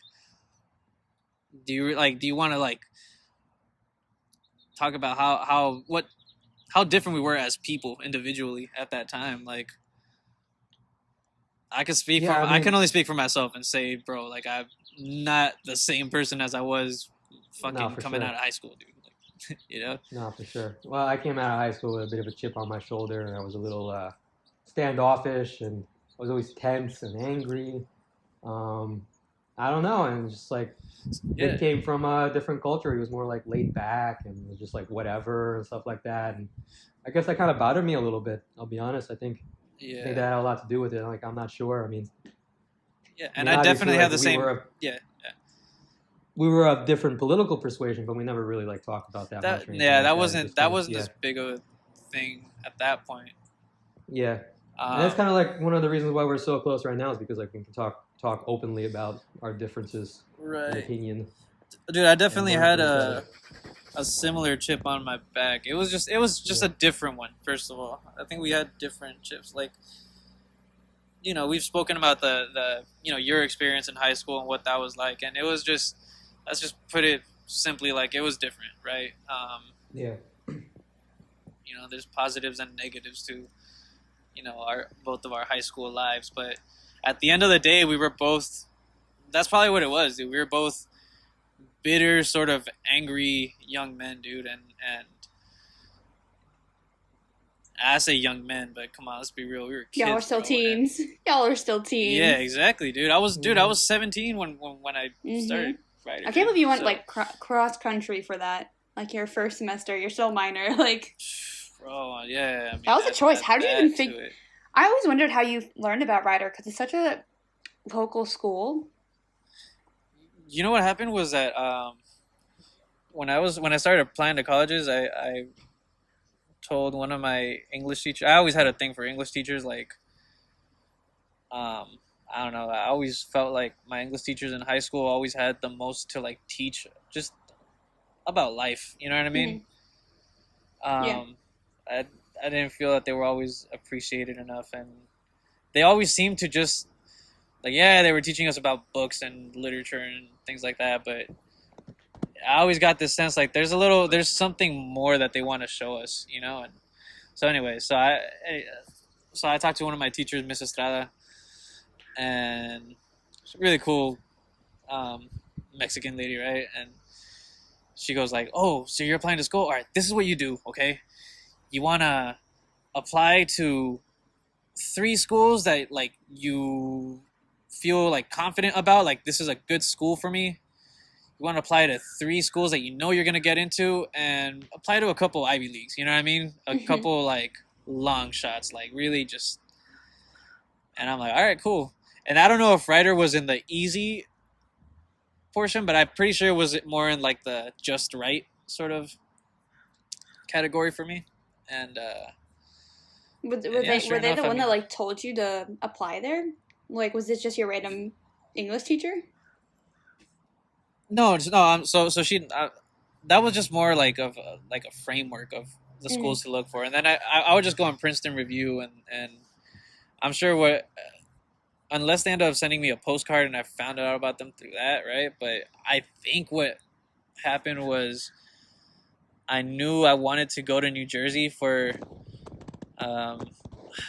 do you want to like talk about how different we were as people individually at that time? Like, I can speak Yeah, for I I mean- can only speak for myself and say, bro, like I'm not the same person as I was fucking No, for coming sure. out of high school, dude. Like, you know? No, for sure. Well, I came out of high school with a bit of a chip on my shoulder, and I was a little standoffish, and I was always tense and angry. I don't know, and just like Yeah. it came from a different culture. He was more like laid back and was just like whatever and stuff like that. And I guess that kind of bothered me a little bit. I'll be honest. I think that had a lot to do with it. Like I'm not sure. I mean, Yeah, I and mean, I obviously, definitely like, have the we same. were of- Yeah. We were of different political persuasion, but we never really like talked about that. much or anything like That It wasn't just that kind of- wasn't yeah. as big of a thing at that point. Yeah. And that's Um, kind of like one of the reasons why we're so close right now is because like we can talk openly about our differences in right, opinion. dude. I definitely learn had from each other. a similar chip on my back. It was just a different one. First of all, I think we had different chips. Like, you know, we've spoken about the your experience in high school and what that was like, and it was just, let's just put it simply, like it was different, right? Yeah. You know, there's positives and negatives to, you know, both of our high school lives. But at the end of the day, we were both. That's probably what it was, dude. We were both bitter, sort of angry young men, dude, and I say young men, but come on, let's be real. We were kids. Y'all are still bro, teens. Y'all are still teens. Yeah, exactly, dude. I was 17 when I started writing. I can't believe you went like cross country for that. Like your first semester, you're still minor. Like, bro, yeah. I mean, that was a choice. How did you even figure think? I always wondered how you learned about Rider because it's such a local school. You know what happened was that when I started applying to colleges, I told one of my English teachers. I always had a thing for English teachers. Like, I don't know. I always felt like my English teachers in high school always had the most to like teach just about life. You know what I mean? I didn't feel that they were always appreciated enough, and they always seemed to just like, yeah, they were teaching us about books and literature and things like that, but I always got this sense like there's something more that they want to show us, you know. And so anyway, so I talked to one of my teachers, Miss Estrada, and she's a really cool Mexican lady, right? And she goes like, "Oh, so you're applying to school? All right, this is what you do, okay? You wanna apply to 3 schools that like you feel like confident about, like this is a good school for me. You want to apply to 3 schools that you know you're going to get into, and apply to a couple Ivy Leagues, you know what I mean? A couple like long shots, like really just." And I'm like, all right, cool. And I don't know if writer was in the easy portion, but I'm pretty sure it was more in like the just right sort of category for me. And were they the one that like told you to apply there? Like, was this just your random English teacher? No. So she that was just more like of like a framework of the schools to look for, and then I would just go on Princeton Review, and I'm sure unless they ended up sending me a postcard and I found out about them through that, right? But I think what happened was I knew I wanted to go to New Jersey for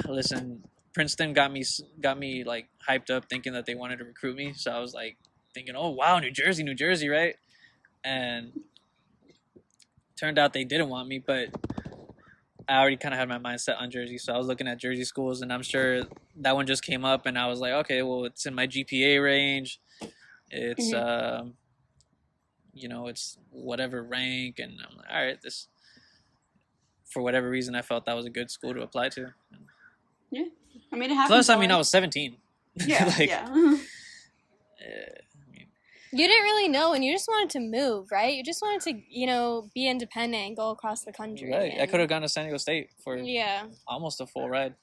listen, Princeton got me like hyped up thinking that they wanted to recruit me, so I was like thinking, oh wow, New Jersey, right? And turned out they didn't want me, but I already kind of had my mind set on Jersey, so I was looking at Jersey schools, and I'm sure that one just came up, and I was like, okay, well, it's in my GPA range, it's you know, it's whatever rank, and I'm like, all right, this, for whatever reason, I felt that was a good school to apply to. Yeah, I mean, it happens. Plus, I mean, I was 17. Yeah, like, yeah. You didn't really know, and you just wanted to move, right? You just wanted to, you know, be independent and go across the country. Right. And... I could have gone to San Diego State for almost a full ride.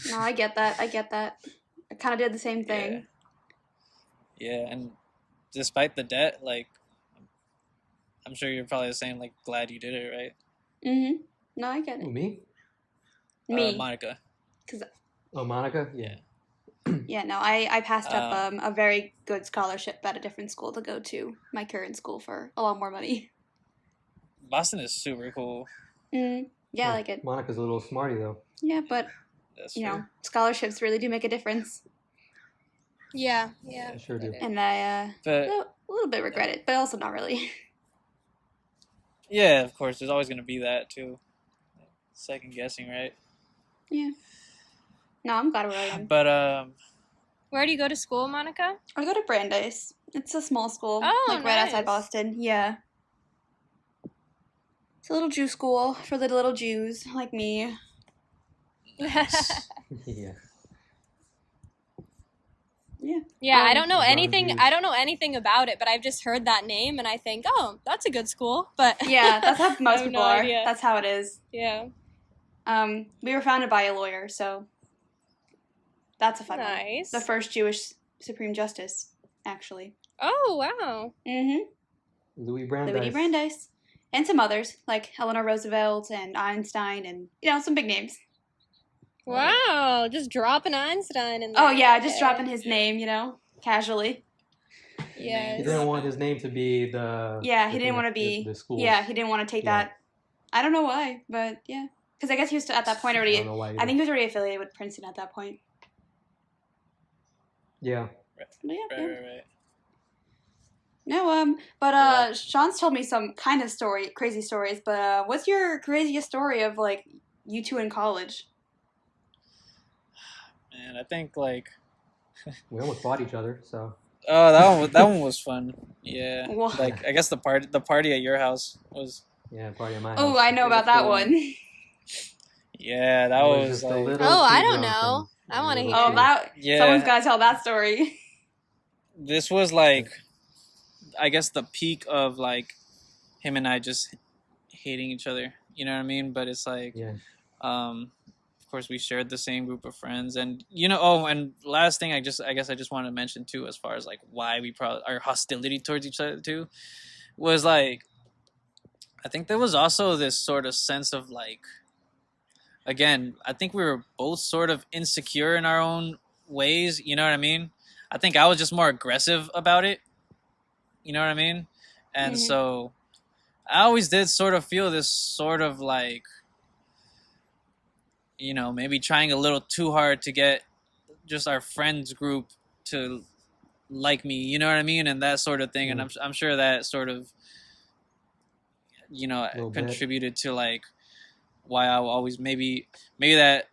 No, I get that. I kind of did the same thing. Yeah, and despite the debt, like, I'm sure you're probably the same, like, glad you did it, right? Mm-hmm. No, I get it. Me? Monica. Monica? Yeah. Yeah, no, I passed up a very good scholarship at a different school to go to my current school for a lot more money. Boston is super cool. Yeah, I like it. Monica's a little smarty, though. Yeah, but, you know, scholarships really do make a difference. Yeah, sure do. And I a little bit regret it, but also not really. Yeah, of course. There's always going to be that, too. Second guessing, right? Yeah. No, I'm glad where I am. But, where do you go to school, Monica? I go to Brandeis. It's a small school. Nice. Right outside Boston. Yeah. It's a little Jew school for the little Jews like me. nice. Yeah. Yeah, I don't know anything. Jews. I don't know anything about it, but I've just heard that name, and I think, oh, that's a good school. But yeah, that's how most people are. Idea. That's how it is. Yeah. We were founded by a lawyer, so that's a fun one. Nice. The first Jewish Supreme Justice, actually. Oh wow. Mm-hmm. Louis Brandeis. Louis Brandeis. And some others, like Eleanor Roosevelt and Einstein and, you know, some big names. Wow, just dropping Einstein in there. Oh, yeah, just dropping his name, you know, casually. Yes. He didn't want his name to be the... Yeah, he didn't want to be... The school. Yeah, he didn't want to take that I don't know why, but yeah. Because I guess he was at that point I already. don't know why I either. think he was already affiliated with Princeton at that point. Yeah. But yeah. Right. No, but Sean's told me some kind of crazy stories. But what's your craziest story of like you two in college? Man, I think like We almost fought each other, so. oh that one was fun. Yeah, What? like I guess the party at your house was. Yeah, party at my house. Oh, I know It was about a that cool one. Yeah, that I was was just a like little Oh, I too don't drunk know. and I wanna a hear little it. Oh, that Yeah. someone's got to tell that story. this was like I guess the peak of like him and I just hating each other. You know what I mean? But it's like Yeah. of course we shared the same group of friends, and oh, and last thing I guess I just wanted to mention too, as far as like why we probably our hostility towards each other too, was like I think there was also this sort of sense of like, again, I think we were both sort of insecure in our own ways, you know what I mean? I think I was just more aggressive about it, you know what I mean? And Mhm. so I always did sort of feel this sort of like, maybe trying a little too hard to get just our friends group to like me, you know what I mean? And that sort of thing. And I'm sure that sort of, Little bit. contributed to like why I always maybe that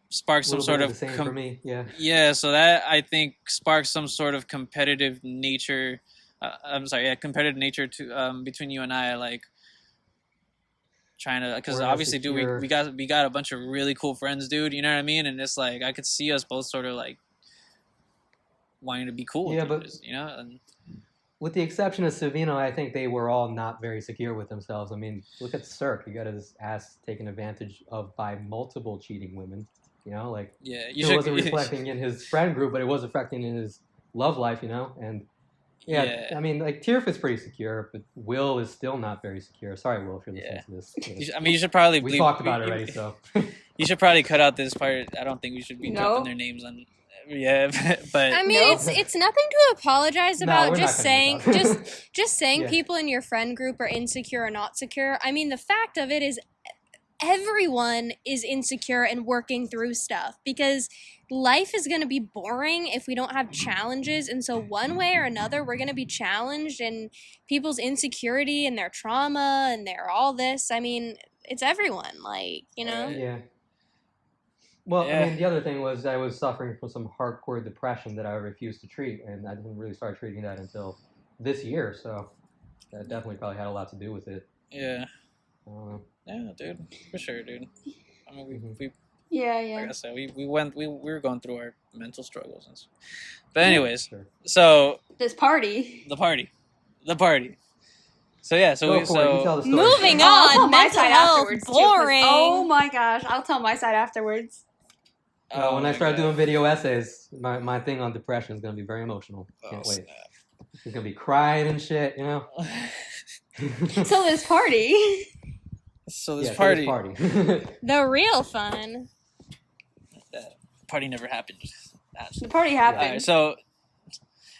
sparked some Little sort bit of the same for me. Yeah. yeah, so that I think sparked some sort of competitive nature. Competitive nature to between you and I, like trying to, because Or obviously, dude, insecure. we got a bunch of really cool friends, dude. You know what I mean? And it's like I could see us both sort of like wanting to be cool. Yeah, with but each other, and with the exception of Savino, I think they were all not very secure with themselves. I mean, look at Cirque. He got his ass taken advantage of by multiple cheating women. Like yeah, it wasn't reflecting in his friend group, but it was reflecting in his love life. And yeah, I mean, like Tirf is pretty secure, but Will is still not very secure. Sorry, Will, if you're listening to this. You should probably. We talked about it already, so. You should probably cut out this part. I don't think we should be dropping their names on. Yeah, but I mean, it's nothing to apologize about. we're Just not saying, gonna do that. just saying, Yeah. people in your friend group are insecure or not secure. I mean, the fact of it is, everyone is insecure and working through stuff because life is going to be boring if we don't have challenges. And so, one way or another, we're going to be challenged, and people's insecurity and their trauma and their all this. I mean, it's everyone, Yeah. Well, Yeah. I mean, the other thing was I was suffering from some hardcore depression that I refused to treat, and I didn't really start treating that until this year, so that definitely probably had a lot to do with it. Yeah. Yeah, dude, for sure, dude. I mean, we Yeah. like I said, we were going through our mental struggles and stuff. But anyways, sure. So This party. the party. So yeah, Go for it. You tell the story. Moving I'll tell on, my mental side health, afterwards, too, 'cause- boring. oh my gosh, I'll tell my side afterwards. When I start doing video essays, my thing on depression is going to be very emotional. Can't wait. Snap. He's going to be crying and shit, So this party. So this Yeah, party. The real fun. Party never happened. The party happened. Alright, so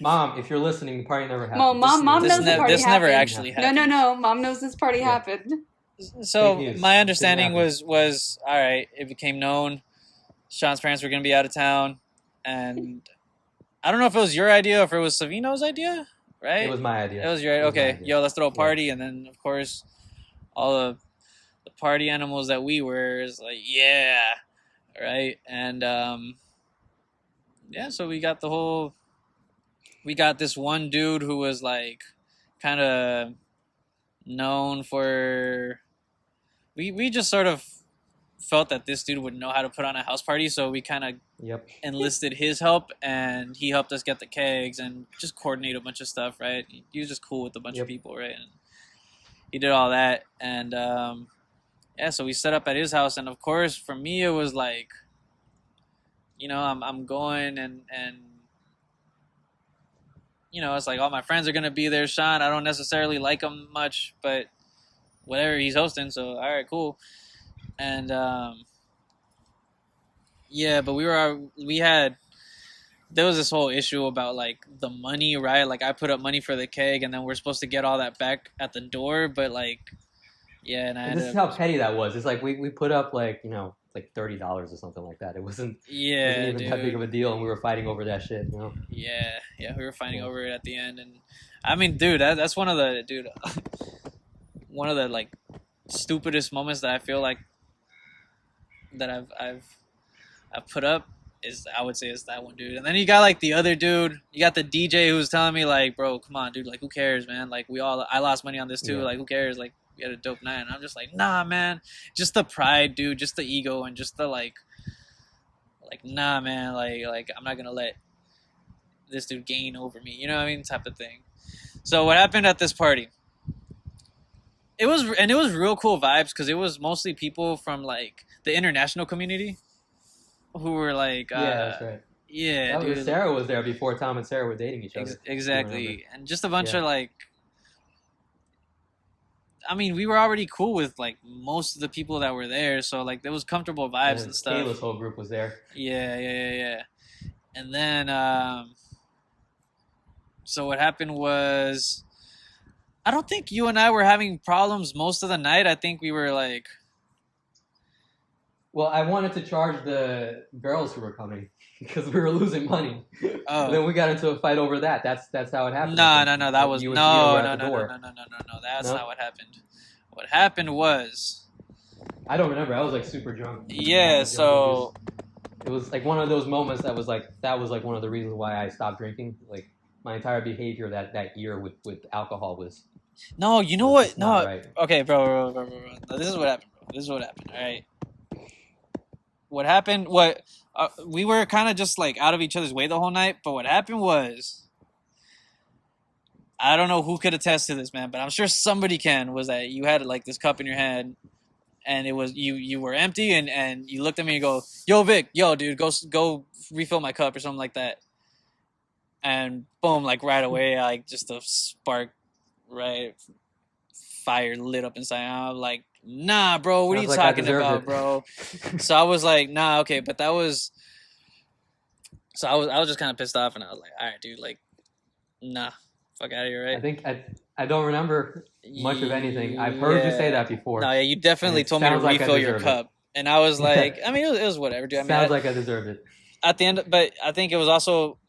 Mom, if you're listening, the party never happened. Mom this knows the party this happened. never actually happened. No. Mom knows this party Yeah. happened. So Fake news. my understanding Didn't was all right. It became known Sean's parents were going to be out of town, and I don't know if it was your idea or if it was Savino's idea, right? It was my idea. It was your It was my okay. idea. Yo, let's throw a party, and then of course, all the party animals that we were is like, yeah, right, and yeah. So we got this one dude who was like, kind of known for. We just sort of felt that this dude would know how to put on a house party, so we kind of Yep. enlisted his help, and he helped us get the kegs and just coordinate a bunch of stuff, right? He was just cool with a bunch of people, right? And he did all that, and yeah, so we set up at his house, and of course, for me, it was like, I'm going, and it's like all my friends are gonna be there. Sean, I don't necessarily like him much, but whatever, he's hosting, so all right, cool. And yeah, but there was this whole issue about like the money, right? Like I put up money for the keg, and then we're supposed to get all that back at the door, but like Yeah, and I And this ended is up. how petty that was. It's like we put up like like $30 or something like that. It wasn't Yeah, even that big dude. of a deal, and we were fighting over that shit. Yeah, we were fighting Yeah. over it at the end, and I mean, dude, that's one of the one of the like stupidest moments that I feel like that I've put up is I would say it's that one, dude. And then you got like the other dude, you got the DJ who's telling me like, bro, come on, dude, like who cares, man? Like I lost money on this too, Yeah. like who cares? Like we had a dope night, and I'm just like, nah, man, just the pride, dude, just the ego, and just the like nah, man, like I'm not gonna let this dude gain over me, you know what I mean, type of thing. So what happened at this party? It was real cool vibes because it was mostly people from like the international community who were like, Yeah, that's right. yeah, That was dude, Sarah was there before Tom and Sarah were dating each other. exactly, and just a bunch Yeah. of like, I mean, we were already cool with like most of the people that were there, so like there was comfortable vibes and stuff. Kayla's whole group was there. Yeah. And then, so what happened was, I don't think you and I were having problems most of the night. I think we were like, Well, I wanted to charge the girls who were coming because we were losing money. oh, And then we got into a fight over that. That's how it happened. no, that was You no, and Tito were no, at the no, door. no. That's No? not what happened. What happened was, I don't remember. I was like super drunk. yeah, so It was like one of those moments that was like one of the reasons why I stopped drinking. Like my entire behavior that year with alcohol was no, you know was what? just not No, right. okay, bro. No, this is what happened, bro. This is what happened. All right. What happened? We were kind of just like out of each other's way the whole night. But what happened was, I don't know who could attest to this, man, but I'm sure somebody can. Was that you had like this cup in your hand, and it was you were empty, and you looked at me and go, "Yo, Vic, yo, dude, go refill my cup or something like that." And boom, like right away, like just a spark, right, fire lit up inside. I'm like, nah, bro, what are you Sounds like I talking deserved about, it. bro? So I was like, nah, okay, but that was. So I was just kind of pissed off, and I was like, all right, dude, like, nah, fuck out of here, right? I think I don't remember much of anything. I've heard you say that before. No, yeah, you definitely it told me to sounds like I refill your deserve it. cup, and I was like, I mean, it was whatever, dude. I mean, Sounds like I deserved it. at the end, but I think it was also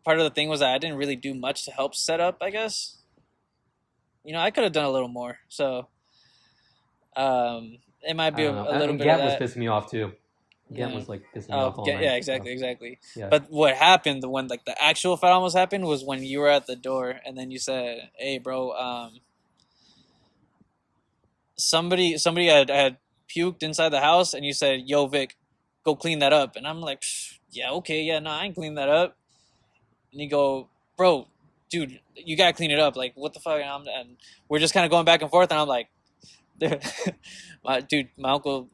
part of the thing was that I didn't really do much to help set up. I guess, I could have done a little more. So, it might be a little and bit Get of was that. pissing me off too. Get Yeah. was like pissing me off all night. Yeah, exactly. Yeah. But what happened when like the actual fight almost happened was when you were at the door and then you said, "Hey, bro, somebody had puked inside the house," and you said, "Yo, Vic, go clean that up." And I'm like, "Yeah, okay, yeah, no, I ain't clean that up." And you go, "Bro, dude, you gotta clean it up. Like, what the fuck?" And we're just kind of going back and forth, and I'm like, my uncle,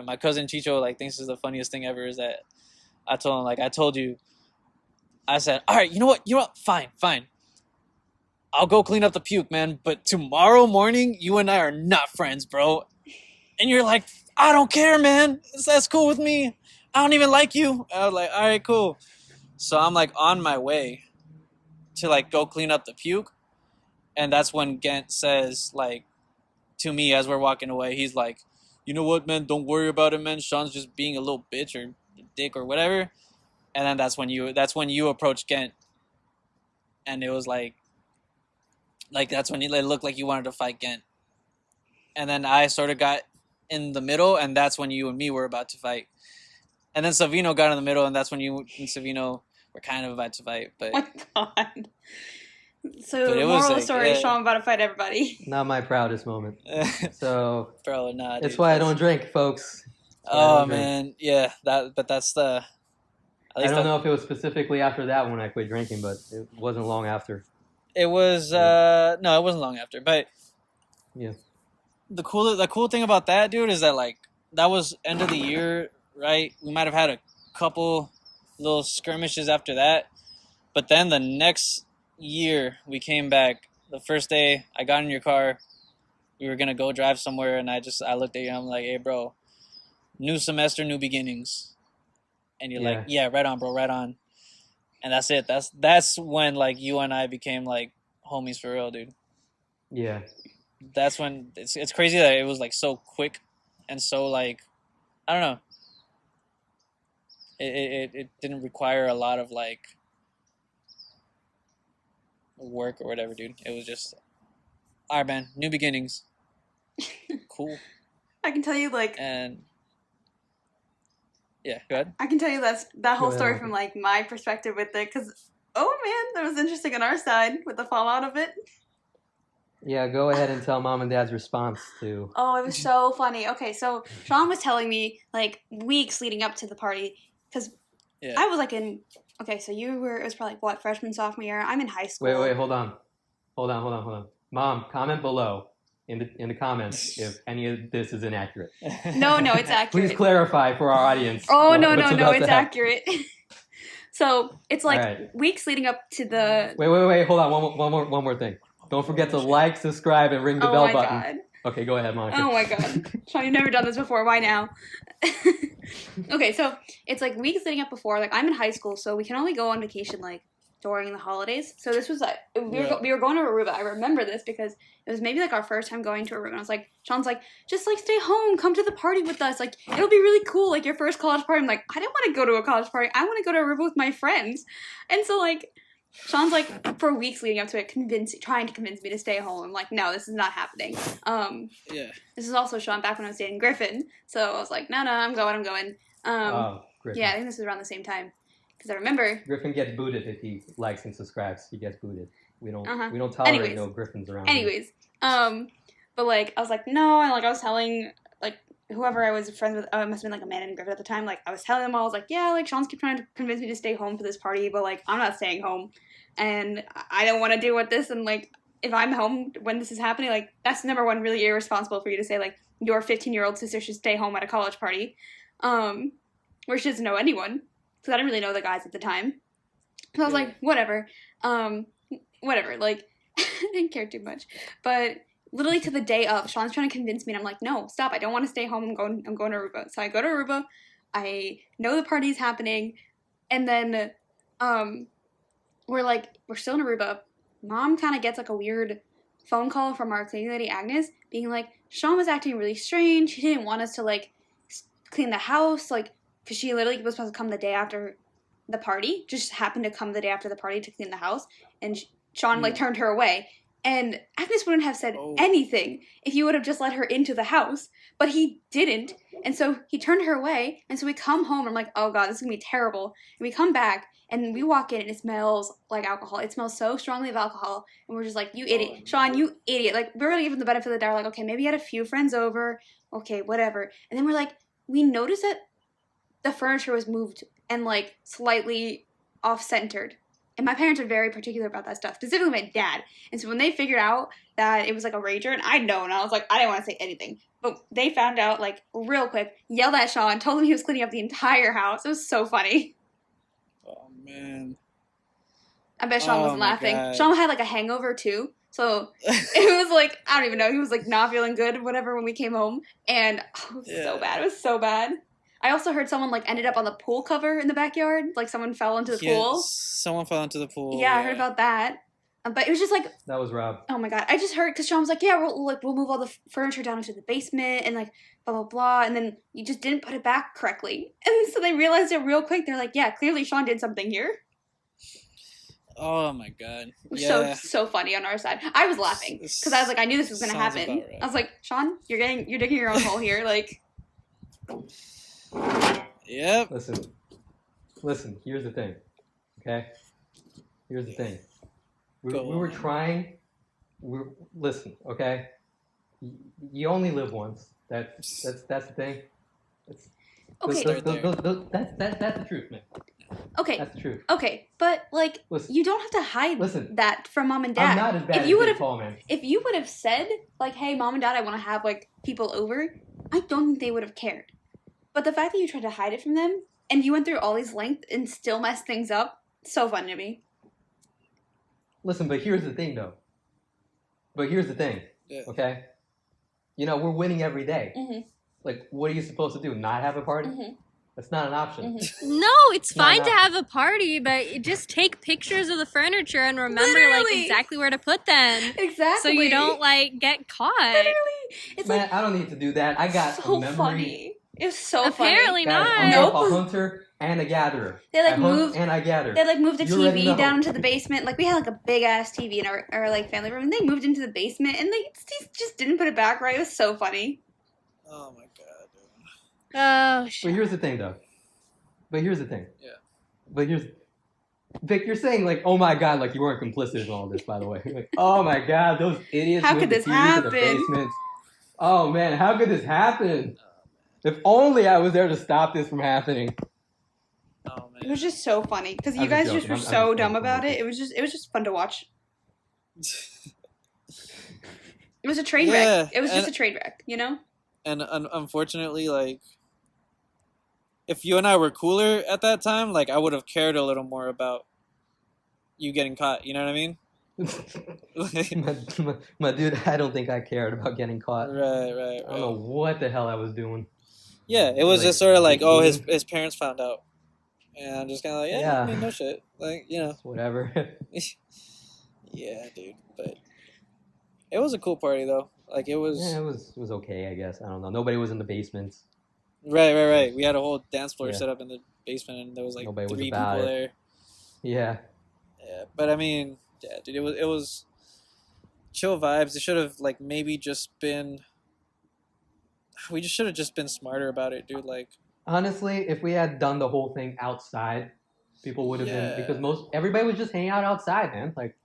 my cousin Chicho, like thinks is the funniest thing ever is that I told him, like, I told you, I said, all right, you know what, fine, I'll go clean up the puke, man, but tomorrow morning you and I are not friends, bro. And you're like, I don't care, man, that's cool with me, I don't even like you. I was like, all right, cool. So I'm like on my way to like go clean up the puke, and that's when Gent says, like, to me as we're walking away, he's like, you know what, man, don't worry about it, man, Sean's just being a little bitch or dick or whatever. And then that's when you approached Gent, and it was like that's when it looked like you wanted to fight Gent. And then I sort of got in the middle, and that's when you and me were about to fight. And then Savino got in the middle, and that's when you and Savino were kind of about to fight. But Oh my god. So But it was moral of the like, story, yeah. Sean about to fight everybody. Not my proudest moment. So bro, nah. that's Dude, why I don't drink, folks. That's why I Oh don't drink. man, yeah. But that's the. At I least don't know if it was specifically after that when I quit drinking, but it wasn't long after. It was no, it wasn't long after. But Yeah. the cool thing about that, dude, is that like that was end of the year, right? We might have had a couple little skirmishes after that, but then the next year we came back. The first day I got in your car, we were gonna go drive somewhere, and I looked at you and I'm like, hey, bro, new semester, new beginnings. And you're like, yeah, right on, bro, right on. And that's it. That's when like you and I became like homies for real, dude. Yeah. that's when it's crazy that it was like so quick and so like I don't know. It didn't require a lot of like work or whatever, dude. It was just all right, man. New beginnings. Cool. I can tell you like And yeah, go ahead. I can tell you that whole Go story ahead. from like my perspective with it, because oh man, that was interesting on our side with the fallout of it. Yeah, go ahead and tell mom and dad's response to. Oh, it was so funny. Okay, so Sean was telling me like weeks leading up to the party, because Yeah. I was like in. Okay, so you were. It was probably what, freshman, sophomore year. I'm in high school. Wait, hold on. Mom, comment below in the comments if any of this is inaccurate. No, it's accurate. Please clarify for our audience. Oh no, what's about it's to happen. accurate. So it's like Alright. weeks leading up to the. Wait, hold on. One more thing. Don't forget to like, subscribe, and ring the bell my button. God. Okay, go ahead, Monica. Oh my God, Sean, you've never done this before. Why now? Okay, so it's like weeks leading up before. Like I'm in high school, so we can only go on vacation like during the holidays. So this was like we were going to Aruba. I remember this because it was maybe like our first time going to Aruba. And I was like, Sean's like, just like stay home, come to the party with us. Like it'll be really cool. Like your first college party. I'm like, I don't want to go to a college party. I want to go to Aruba with my friends. And so like Sean's like for weeks leading up to it, trying to convince me to stay home. I'm like, no, this is not happening. Yeah. This is also Sean back when I was dating Griffin. So I was like, no, I'm going. Griffin. Yeah, I think this was around the same time. Because I remember. Griffin gets booted if he likes and subscribes. He gets booted. We don't tolerate Anyways. no Griffins around. Here. But like I was like, no, and like I was telling like whoever I was friends with, it must have been like Amanda and Griffin at the time. Like I was telling them, I was like, yeah, like Sean's keep trying to convince me to stay home for this party, but like I'm not staying home, and I don't want to deal with this. And like if I'm home when this is happening, like that's number one, really irresponsible for you to say like your 15-year-old sister should stay home at a college party, where she doesn't know anyone. Because I didn't really know the guys at the time. So I was like, whatever. Like, I didn't care too much. But literally to the day of, Sean's trying to convince me, and I'm like, no, stop. I don't want to stay home. I'm going to Aruba. So I go to Aruba. I know the party's happening. And then we're still in Aruba. Mom kind of gets like a weird phone call from our cleaning lady, Agnes, being like, Sean was acting really strange. She didn't want us to like clean the house. Like, because she literally was supposed to come the day after the party, just happened to come the day after the party to clean the house, and Sean like turned her away. And Agnes wouldn't have said anything if you would have just let her into the house, but he didn't, and so he turned her away. And so we come home, and I'm like, oh God, this is gonna be terrible. And we come back, and we walk in, and it smells like alcohol. It smells so strongly of alcohol, and we're just like, you idiot, Sean, you idiot. Like we're really giving the benefit of the doubt, like, okay, maybe he had a few friends over, okay, whatever. And then we're like, we noticed that the furniture was moved and like slightly off-centered. And my parents are very particular about that stuff, specifically my dad. And so when they figured out that it was like a rager, and I'd known, I was like, I didn't want to say anything. But they found out like real quick, yelled at Sean, told him he was cleaning up the entire house. It was so funny. Oh man. I bet Sean wasn't laughing. God. Sean had like a hangover too. So it was like, I don't even know. He was like not feeling good, whatever, when we came home. And it was so bad. It was so bad. I also heard someone like ended up on the pool cover in the backyard. Like someone fell into the pool. Someone fell into the pool. Yeah, I heard about that. But it was just like, That was Rob. oh my God. I just heard, because Sean was like, yeah, we'll move all the furniture down into the basement and like blah, blah, blah. And then you just didn't put it back correctly. And so they realized it real quick. They're like, yeah, clearly Sean did something here. Oh my God. It was Yeah. so funny on our side. I was laughing because I was like, I knew this was going to Sounds happen. about right. I was like, Sean, you're digging your own hole here. Like, Yep. Listen, here's the thing. Okay? Here's the thing. We Go were on. trying. Listen, okay? You only live once. That's the thing. okay, Start there. That's the truth, man. okay, That's the truth. okay. But like, Listen. you don't have to hide Listen. that from mom and dad. I'm not as bad if as you Big would have, Paul, man. if you would have said like, hey, mom and dad, I want to have like people over, I don't think they would have cared. But the fact that you tried to hide it from them and you went through all these lengths and still messed things up, so fun to me. Listen, but here's the thing, though. Yeah. Okay? You know, we're winning every day. Mhm. Like, what are you supposed to do? Not have a party? Mhm. That's not an option. No, it's fine to have a party, but you just take pictures of the furniture and remember like exactly where to put them. Exactly. So you don't like get caught. Literally. It's Man, like I don't need to do that. I got so a memory. funny. It was so Apparently funny. not. I'm Nope. both a hunter and a gatherer. They like I hunt moved and I gather. They like moved the You already TV know. down into the basement. Like we had like a big ass TV in our like family room, and they moved into the basement, and they just didn't put it back right. It was so funny. Oh my god, dude. Oh But shit. here's the thing, though. Yeah. But here's, Vic, you're saying like, oh my god, like you weren't complicit in all this, by the way. Like, oh my god, those idiots. How moved could the this TV to the happen? basement. Oh man, how could this happen? If only I was there to stop this from happening. Oh It man. was just so funny because I'm you just guys just joking. were I'm so just dumb joking. about it. It was just fun to watch. It was a train Yeah, wreck. It was just and- a train wreck, you know? And unfortunately, like, if you and I were cooler at that time, like, I would have cared a little more about you getting caught. You know what I mean? my dude, I don't think I cared about getting caught. Right. I don't know what the hell I was doing. Yeah, it was Like, just sort of like, oh, his 18? parents found out, and I'm just kind of like, yeah, Yeah. I mean, no shit, like, you know, Whatever. yeah, dude. But it was a cool party though. Like it was. Yeah, it was okay, I guess. I don't know. Nobody was in the basement. Right. We had a whole dance floor Yeah. set up in the basement, and there was like Nobody was 3 about people it. there. Yeah. Yeah, but I mean, yeah, dude, it was chill vibes. It should have like maybe just been. We just should have just been smarter about it, dude. Like, Honestly, if we had done the whole thing outside, people would have Yeah. been, because everybody was just hanging out outside, man. Like,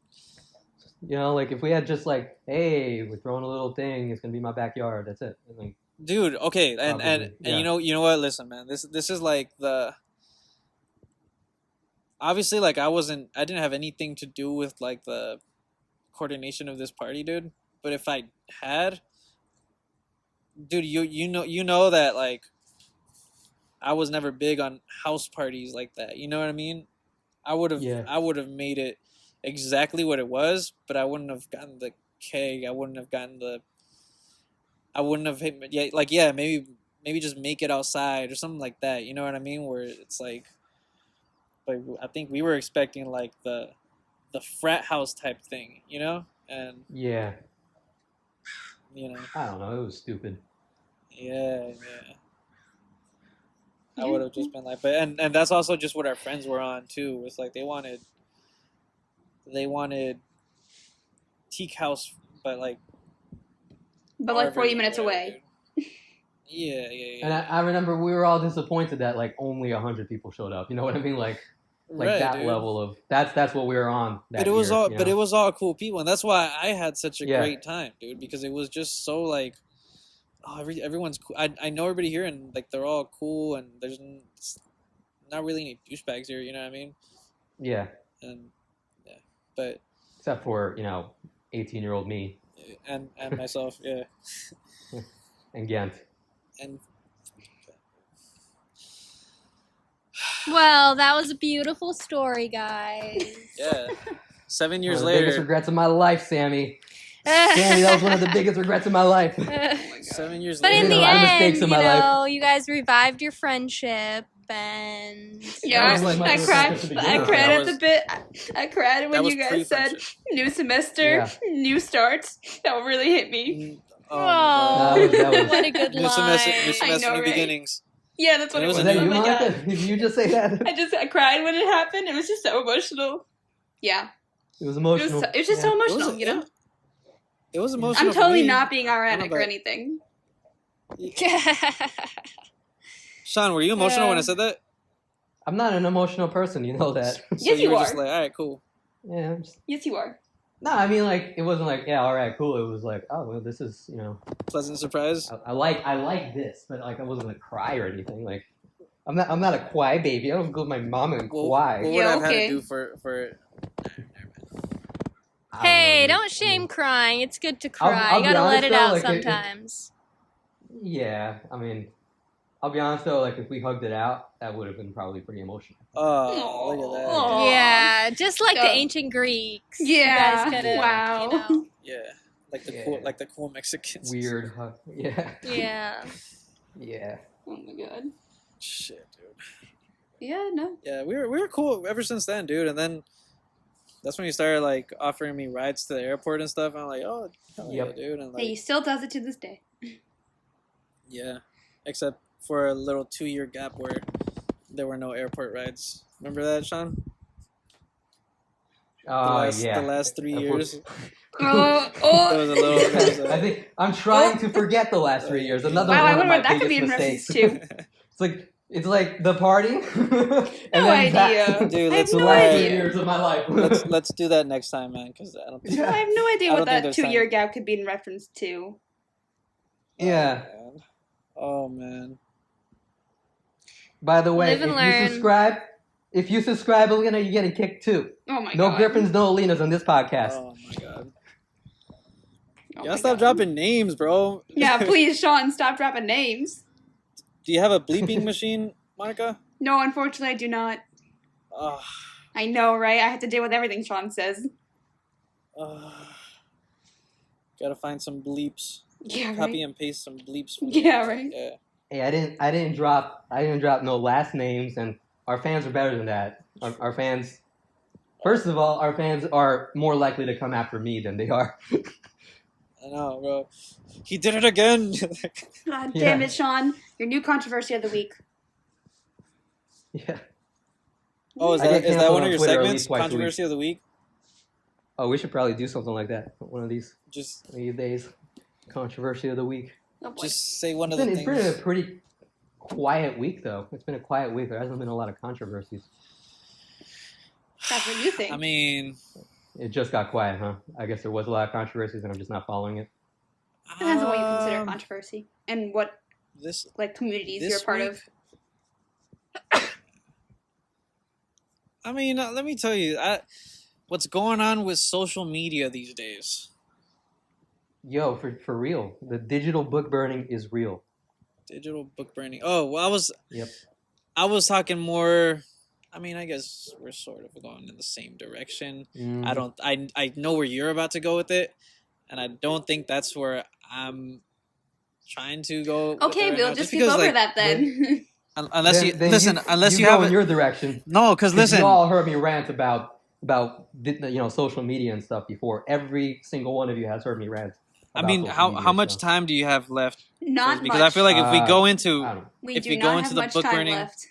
you know, like if we had just like, hey, we're throwing a little thing, it's gonna be my backyard. That's it. And, like, dude, okay, and Probably, yeah. you know what? Listen, man, this is like the. Obviously, like I didn't have anything to do with like the coordination of this party, dude. But if I had, dude, you know that like I was never big on house parties like that. You know what I mean? I would have made it exactly what it was, but I wouldn't have gotten the keg. I wouldn't have maybe just make it outside or something like that. You know what I mean? Where it's like I think we were expecting like the frat house type thing, you know? And yeah, you know, I don't know. It was stupid. yeah. I would have just been like, but and that's also just what our friends were on too. It's like they wanted teak house, but like 40 minutes away. Yeah. And I remember we were all disappointed that like only 100 people showed up. You know what I mean? Like Right, that dude. level of that's what we were on. But it was year, all you but know? it was all cool people, and that's why I had such a Yeah. great time, dude. Because it was just so like, oh, everyone's cool. I know everybody here, and like they're all cool, and there's not really any douchebags here. You know what I mean? Yeah, And yeah, but except for 18-year-old me and myself, yeah, and Ghent. and Well, that was a beautiful story, guys. yeah. 7 years One of the biggest later, regrets of my life, Sammy. Sammy, that was one of the biggest regrets of my life. Oh my God. 7 years But later, in made the a lot of end, mistakes in my life. you guys revived your friendship, and Yeah, That was like my I first cried. friendship at the I beginning. cried That at was- the bit. I cried when that was you guys said pre-friendship. new semester, Yeah. new starts. That really hit me. Oh, my oh, God. That was- what a good New line. semester, know, new right? beginnings. Yeah, that's what It it was was. Was that a you, Oh my God. Monica? Did you just say that? I cried when it happened. It was just so emotional. Yeah, It was it emotional. was just so Yeah. emotional. You know, It was emotional. I'm for totally me. not being ironic know, or but- anything. Sean, were you emotional when I said that? I'm not an emotional person, you know that. So Yes, you were are. just like, all right, cool. Yeah. I'm just, Yes, you are. no, I mean like it wasn't like all right, cool. It was like oh, well, this is Pleasant surprise. I like this, but like I wasn't gonna cry or anything. Like I'm not a cry baby. I don't go to my mom and What cry. would Yeah, I have okay. had to do for I don't Hey, know, don't dude. shame crying. It's good to I'll cry. You be gotta let honest, it though, out like, it- sometimes. Yeah, I mean, I'll be honest though. Like if we hugged it out, that would have been probably pretty emotional. Oh, look at that. Aw. Yeah, just like the So- ancient Greeks. You Yeah, guys could've, wow. you know. Yeah. Like the Yeah. cool Mexicans. Weird hug. Yeah. Yeah. Yeah. Oh my God. Shit, dude. Yeah, no. Yeah, we were cool ever since then, dude. And then that's when you started like offering me rides to the airport and stuff. And I'm like, oh, hell Yep. yeah, dude. And Hey, he like, still does it to this day. yeah, except for a little 2-year gap where there were no airport rides. Remember that, Sean? Yeah. The last 3 years. Oh, There was a little. There was I think I'm trying to forget the last 3 years. Another Wow, I one of wonder my what that could biggest be in mistakes. reference to. It's like the party, and No then idea. back to Dude, I have let's the no last 3 idea. years of my life. let's do that next time, man. Because I don't think. I have no idea I what don't think that there's 2-year time. gap could be in reference to. Yeah. Oh man. By the way, Live and learn. if you subscribe, you're getting kicked too. Oh my No god. Griffins, no Alinas on this podcast. Oh my god. Oh Y'all my stop God. dropping names, bro. Yeah, please, Sean, stop dropping names. Do you have a bleeping machine, Monica? No, unfortunately, I do not. Ugh. I know, right? I have to deal with everything Sean says. Ugh. Gotta find some bleeps. Yeah, right. Copy and paste some bleeps. From Yeah, right. Yeah. Hey, I didn't drop no last names, and our fans are better than that. Our fans, first of all, our fans are more likely to come after me than they are. I know, bro. He did it again. God Yeah. damn it, Sean. Your new controversy of the week. Yeah. Oh, is I get that canceled one on of your Twitter at segments? least twice a week. Controversy of the week? Oh, we should probably do something like that one of these Just days. Controversy of the week. Oh boy. just say one of It's the been a things. pretty quiet week, though. It's been a quiet week. There hasn't been a lot of controversies. That's what you think. I mean, It just got quiet, huh? I guess there was a lot of controversies, and I'm just not following it. Depends on what you consider controversy and what this. like communities This you're a part week? of. I mean, let me tell you, what's going on with social media these days? Yo, for real, the digital book burning is real. Digital book burning. Oh, well, Yep. I was talking more. I mean, I guess we're sort of going in the same direction. I know where you're about to go with it, and I don't think that's where I'm trying to go. with Okay, it right we'll now. just because, skip over like, that then. Unless you Then listen, unless you go have in your direction. no, because 'Cause listen, you all heard me rant about social media and stuff before. Every single one of you has heard me rant. I about mean, social how media much stuff. time do you have left? Not Because much. I feel like if we go into I don't know. we if do we not go have into the much book time burning, left.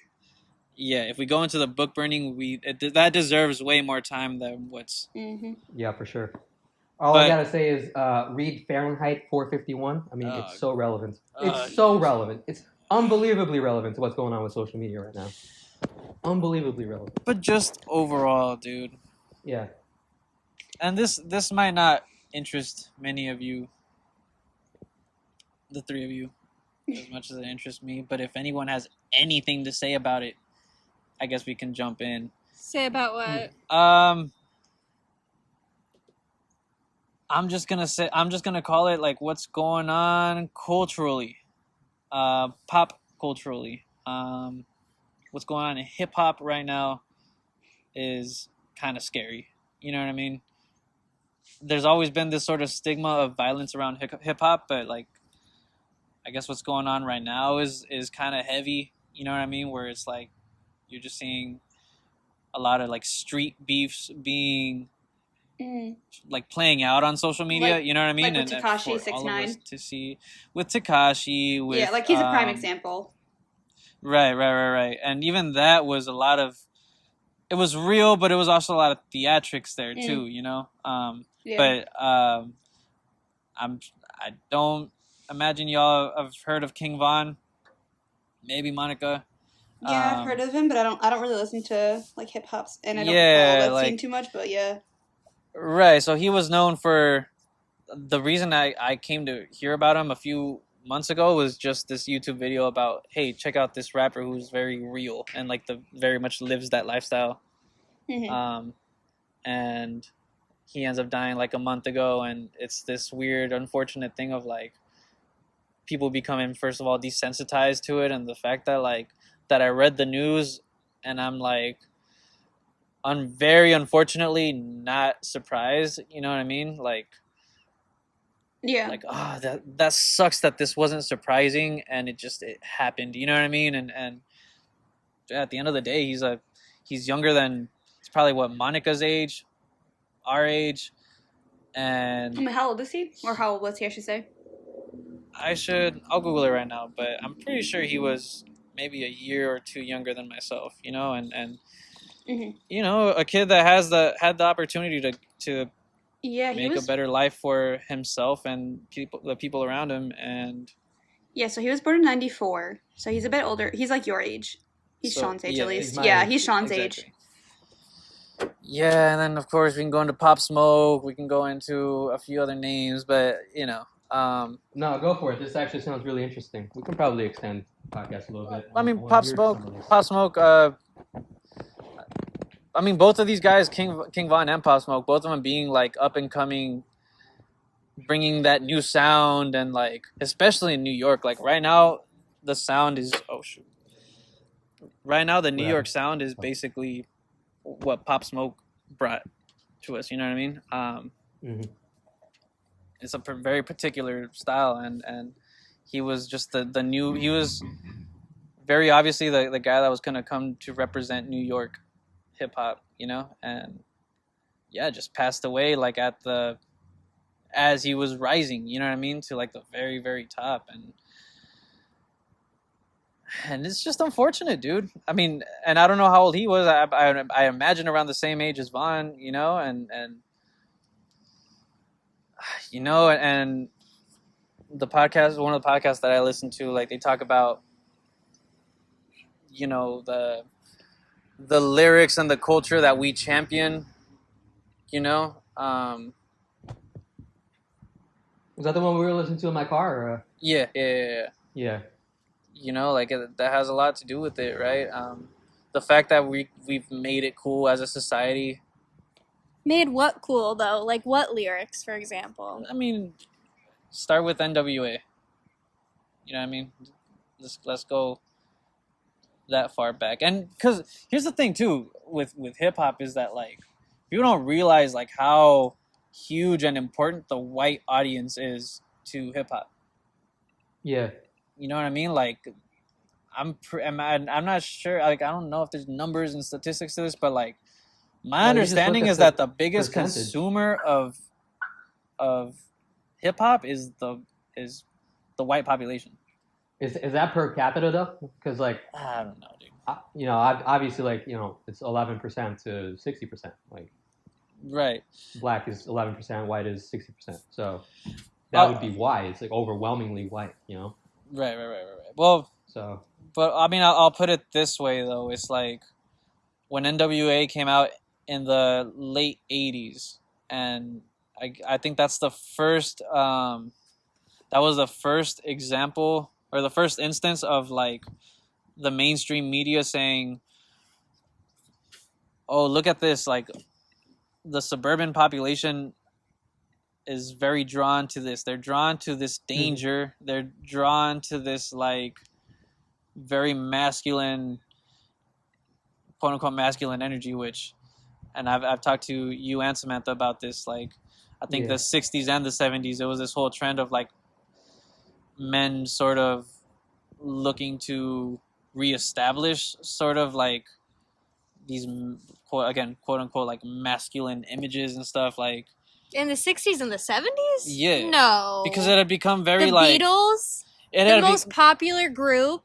yeah, if we go into the book burning, that deserves way more time than what's. Mm-hmm. Yeah, for sure. All I But- gotta say is read Fahrenheit 451. I mean, Oh, it's so relevant. oh, It's so relevant. It's unbelievably relevant to what's going on with social media right now. Unbelievably relevant. But just overall, dude, Yeah. and this might not interest many of you, the three of you, as much as it interests me. But if anyone has anything to say about it, I guess we can jump in. Say about what? I'm just gonna call it like what's going on culturally, pop culturally. What's going on in hip hop right now is kind of scary. You know what I mean? There's always been this sort of stigma of violence around hip hop, but like, I guess what's going on right now is kind of heavy. You know what I mean? Where it's like you're just seeing a lot of like street beefs being like playing out on social media. Like- you know what I mean? like with and Tekashi for all of us 6ix9ine. to see with Tekashi. With Yeah, like he's a prime example. Right. And even that was a lot of. It was real, but it was also a lot of theatrics there too. You know. Yeah. But I don't imagine y'all have heard of King Von. Maybe Monica. Yeah, I've heard of him, but I don't really listen to like hip hops, and I don't Yeah, follow that like- scene too much. But yeah, Right. So he was known for. The reason I came to hear about him a few months ago was just this YouTube video about, hey, check out this rapper who's very real and like very much lives that lifestyle. Mhm. And he ends up dying like a month ago, and it's this weird, unfortunate thing of like people becoming, first of all, desensitized to it, and the fact that like that I read the news and I'm like very unfortunately not surprised, you know what I mean? Like yeah, that sucks that this wasn't surprising and it happened, you know what I mean? And at the end of the day, he's younger than, it's probably what, Monica's age, our age, and I mean, how old is he? Or how old was he, I should say? I'll Google it right now, but I'm pretty sure he was maybe a year or two younger than myself, you know, and Mhm. you know, a kid that had the opportunity to Yeah, he make a was. better life for himself and the people around him, and Yeah, so he was born in '94, so he's a bit older. He's like your age. He's So, Sean's age yeah, at he's least. my Yeah, age. he's Sean's age. exactly. Yeah, and then of course we can go into Pop Smoke. We can go into a few other names, but you know, No, go for it. This actually sounds really interesting. We can probably extend the podcast a little bit. I mean, wanna Pop hear Smoke, some of this. Pop Smoke. I mean, both of these guys, King Von and Pop Smoke, both of them being like up and coming, bringing that new sound, and like especially in New York, like right now, the sound is right now the New What York happened? sound is basically what Pop Smoke brought to us. You know what I mean? Mhm. It's a very particular style, and he was just the new. He was very obviously the guy that was gonna come to represent New York hip hop, you know, and yeah, just passed away like as he was rising, you know what I mean, to like the very very top, and it's just unfortunate, dude. I mean, and I don't know how old he was. I imagine around the same age as Vaughn, you know, and you know, and the podcast, one of the podcasts that I listen to, like they talk about, you know, the lyrics and the culture that we champion, you know. Was that the one we were listening to in my car? Or, Yeah. yeah. You know, like that has a lot to do with it, right? The fact that we've made it cool as a society. Made what cool though? Like what lyrics, for example? I mean, start with NWA. You know what I mean? Let's go that far back. And because here's the thing too with hip hop is that like people don't realize like how huge and important the white audience is to hip hop. Yeah. You know what I mean? Like I'm not sure. Like I don't know if there's numbers and statistics to this, but like my Well, you just understanding look at is the that the biggest percentage. consumer of hip hop is the white population. Is that per capita though? Because like, I don't know, dude. you know, obviously like, you know, it's 11% to 60%. Like Right. black is 11%, white is 60%. So that would be why it's like overwhelmingly white, you know. Right. Well, So but I mean, I'll put it this way though. It's like when NWA came out in the late '80s, and I think that's the first. That was the first example or the first instance of like the mainstream media saying, "Oh, look at this! Like the suburban population is very drawn to this. They're drawn to this danger. They're drawn to this like very masculine, quote unquote masculine energy." Which, and I've talked to you and Samantha about this. Like, I think the '60s and the '70s, there was this whole trend of like men sort of looking to reestablish sort of like these quote unquote like masculine images and stuff, like In the 60s and the 70s? Yeah. No. because it had become very the like Beatles, it the had most popular group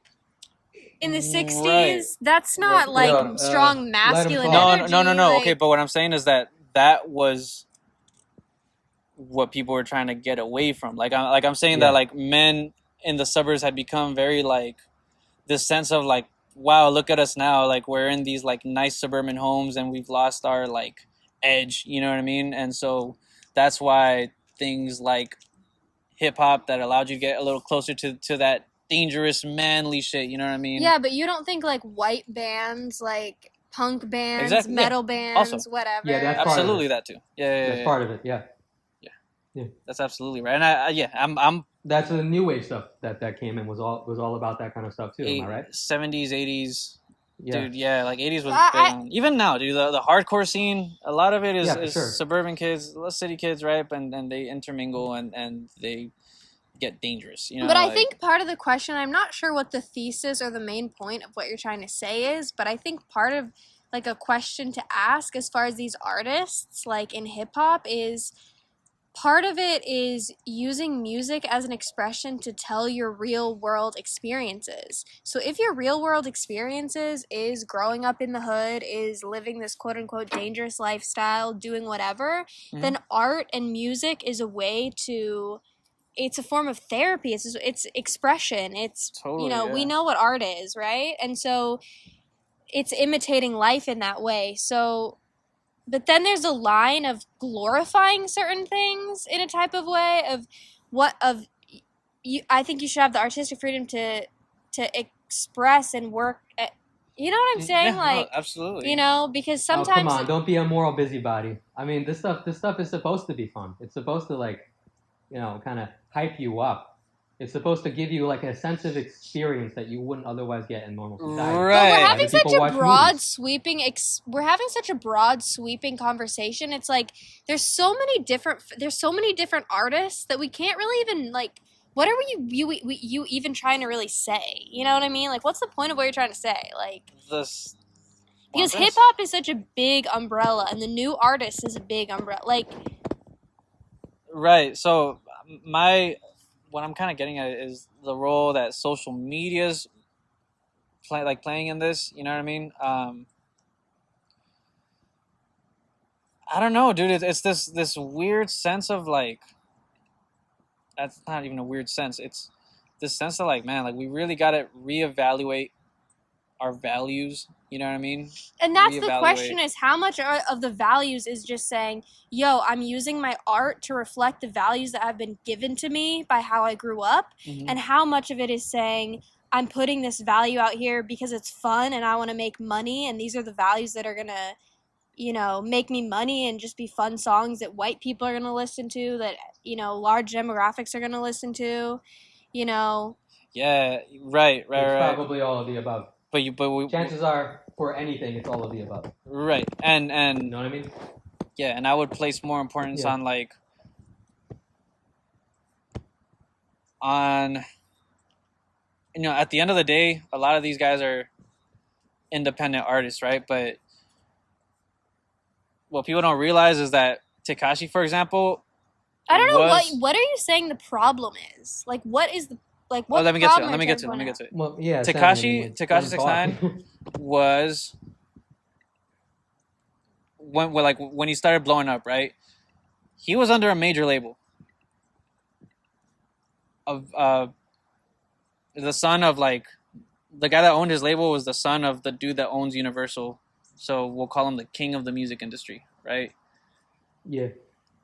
in the 60s, that's not like Yeah, strong let 'em masculine talk. energy. no. Like, Okay, but what I'm saying is that was what people were trying to get away from. I'm saying that like men in the suburbs had become very like this sense of like, wow, look at us now, like we're in these like nice suburban homes and we've lost our like edge, you know what I mean? And so that's why things like hip hop that allowed you to get a little closer to that dangerous manly shit, you know what I mean? yeah, but you don't think like white bands, like punk bands, Exactly, yeah. metal bands, Also. whatever. Yeah, that's part of Absolutely it. that too. Yeah. That's part of it. Yeah. That's absolutely right. And I'm That's the new wave stuff that came in was all about that kind of stuff too. Am I right? 70s, 80s. Yeah. Dude, yeah, like 80s was I- big. Even now, dude, the hardcore scene, a lot of it is Yeah, for sure. suburban kids, city kids, right? And they intermingle and they get dangerous. You know, But I like, think part of the question, I'm not sure what the thesis or the main point of what you're trying to say is, but I think part of like a question to ask as far as these artists, like in hip hop, is part of it is using music as an expression to tell your real world experiences. So if your real world experiences is growing up in the hood, is living this quote unquote dangerous lifestyle, doing whatever, then art and music is a way to, it's a form of therapy. It's expression. It's Totally, we yeah. know what art is, right? And so it's imitating life in that way. So, but then there's a line of glorifying certain things in a type of way of what of you. I think you should have the artistic freedom to express and work. You know what I'm saying? Yeah, Like, no, absolutely. you know, because Oh, come sometimes on, don't be a moral busybody. I mean, this stuff is supposed to be fun. It's supposed to like, you know, kind of hype you up. It's supposed to give you like a sense of experience that you wouldn't otherwise get in normal society. But we're Right. having People such a watch broad movies. sweeping we're having such a broad sweeping conversation. It's like there's so many different artists that we can't really even like what are you even trying to really say? You know what I mean? Like what's the point of what you're trying to say? Like This because hip hop is such a big umbrella and the new artist is a big umbrella. Like right. So what I'm kind of getting at is the role that social media's playing in this. You know what I mean? I don't know, dude. It's this weird sense of like. That's not even a weird sense. It's this sense of like, man, like we really gotta reevaluate our values. You know what I mean? and that's the question is how much of the values is just saying, yo, I'm using my art to reflect the values that have been given to me by how I grew up, and how much of it is saying, I'm putting this value out here because it's fun and I want to make money, and these are the values that are going to, you know, make me money and just be fun songs that white people are going to listen to, that, you know, large demographics are going to listen to, you know. Yeah, right. It's probably all of the above. But chances are for anything, it's all of the above. Right, and you know what I mean? Yeah, and I would place more importance on like on you know, at the end of the day, a lot of these guys are independent artists, right? But what people don't realize is that Tekashi, for example, I don't know what are you saying the problem is? Like what is the like what let me get to it. Well, yeah, Tekashi 6ix9ine was when he started blowing up, right? He was under a major label of the son of like the guy that owned his label was the son of the dude that owns Universal, so we'll call him the king of the music industry, right? Yeah.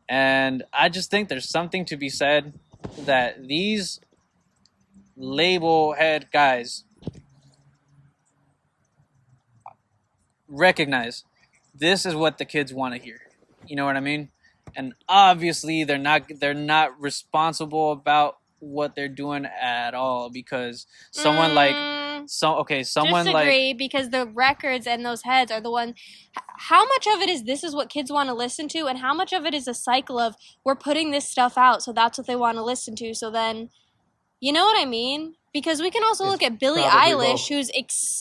And I just think there's something to be said that these label head guys recognize this is what the kids want to hear. You know what I mean? And obviously they're not responsible about what they're doing at all, because someone disagree, because the records and those heads are the one. How much of it is this is what kids want to listen to, and how much of it is a cycle of we're putting this stuff out, so that's what they want to listen to. So then, you know what I mean? Because we can also look at Billie Eilish, who's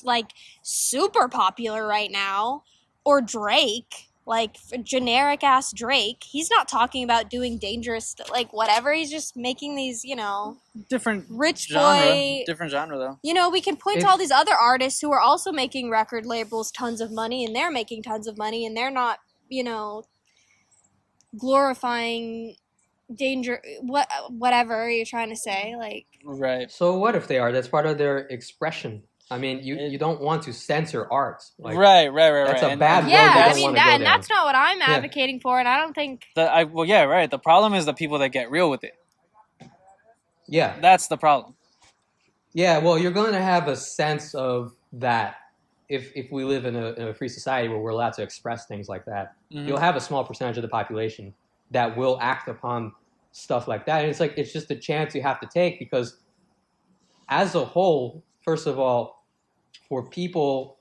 like super popular right now, or Drake. Like generic ass Drake, he's not talking about doing dangerous like whatever. He's just making these, you know, different rich genre though. You know, we can point to all these other artists who are also making record labels tons of money, and they're making tons of money, and they're not, you know, glorifying danger. Whatever you're trying to say, like. Right. So what if they are? That's part of their expression. I mean, you don't want to censor art. Like, right. That's a bad road. Yeah, I mean that, and that's not what I'm advocating for, and I don't think. The problem is the people that get real with it. Yeah, that's the problem. Yeah, well, you're going to have a sense of that if we live in a free society where we're allowed to express things like that. Mm-hmm. You'll have a small percentage of the population that will act upon stuff like that, and it's just a chance you have to take, because as a whole, first of all, for people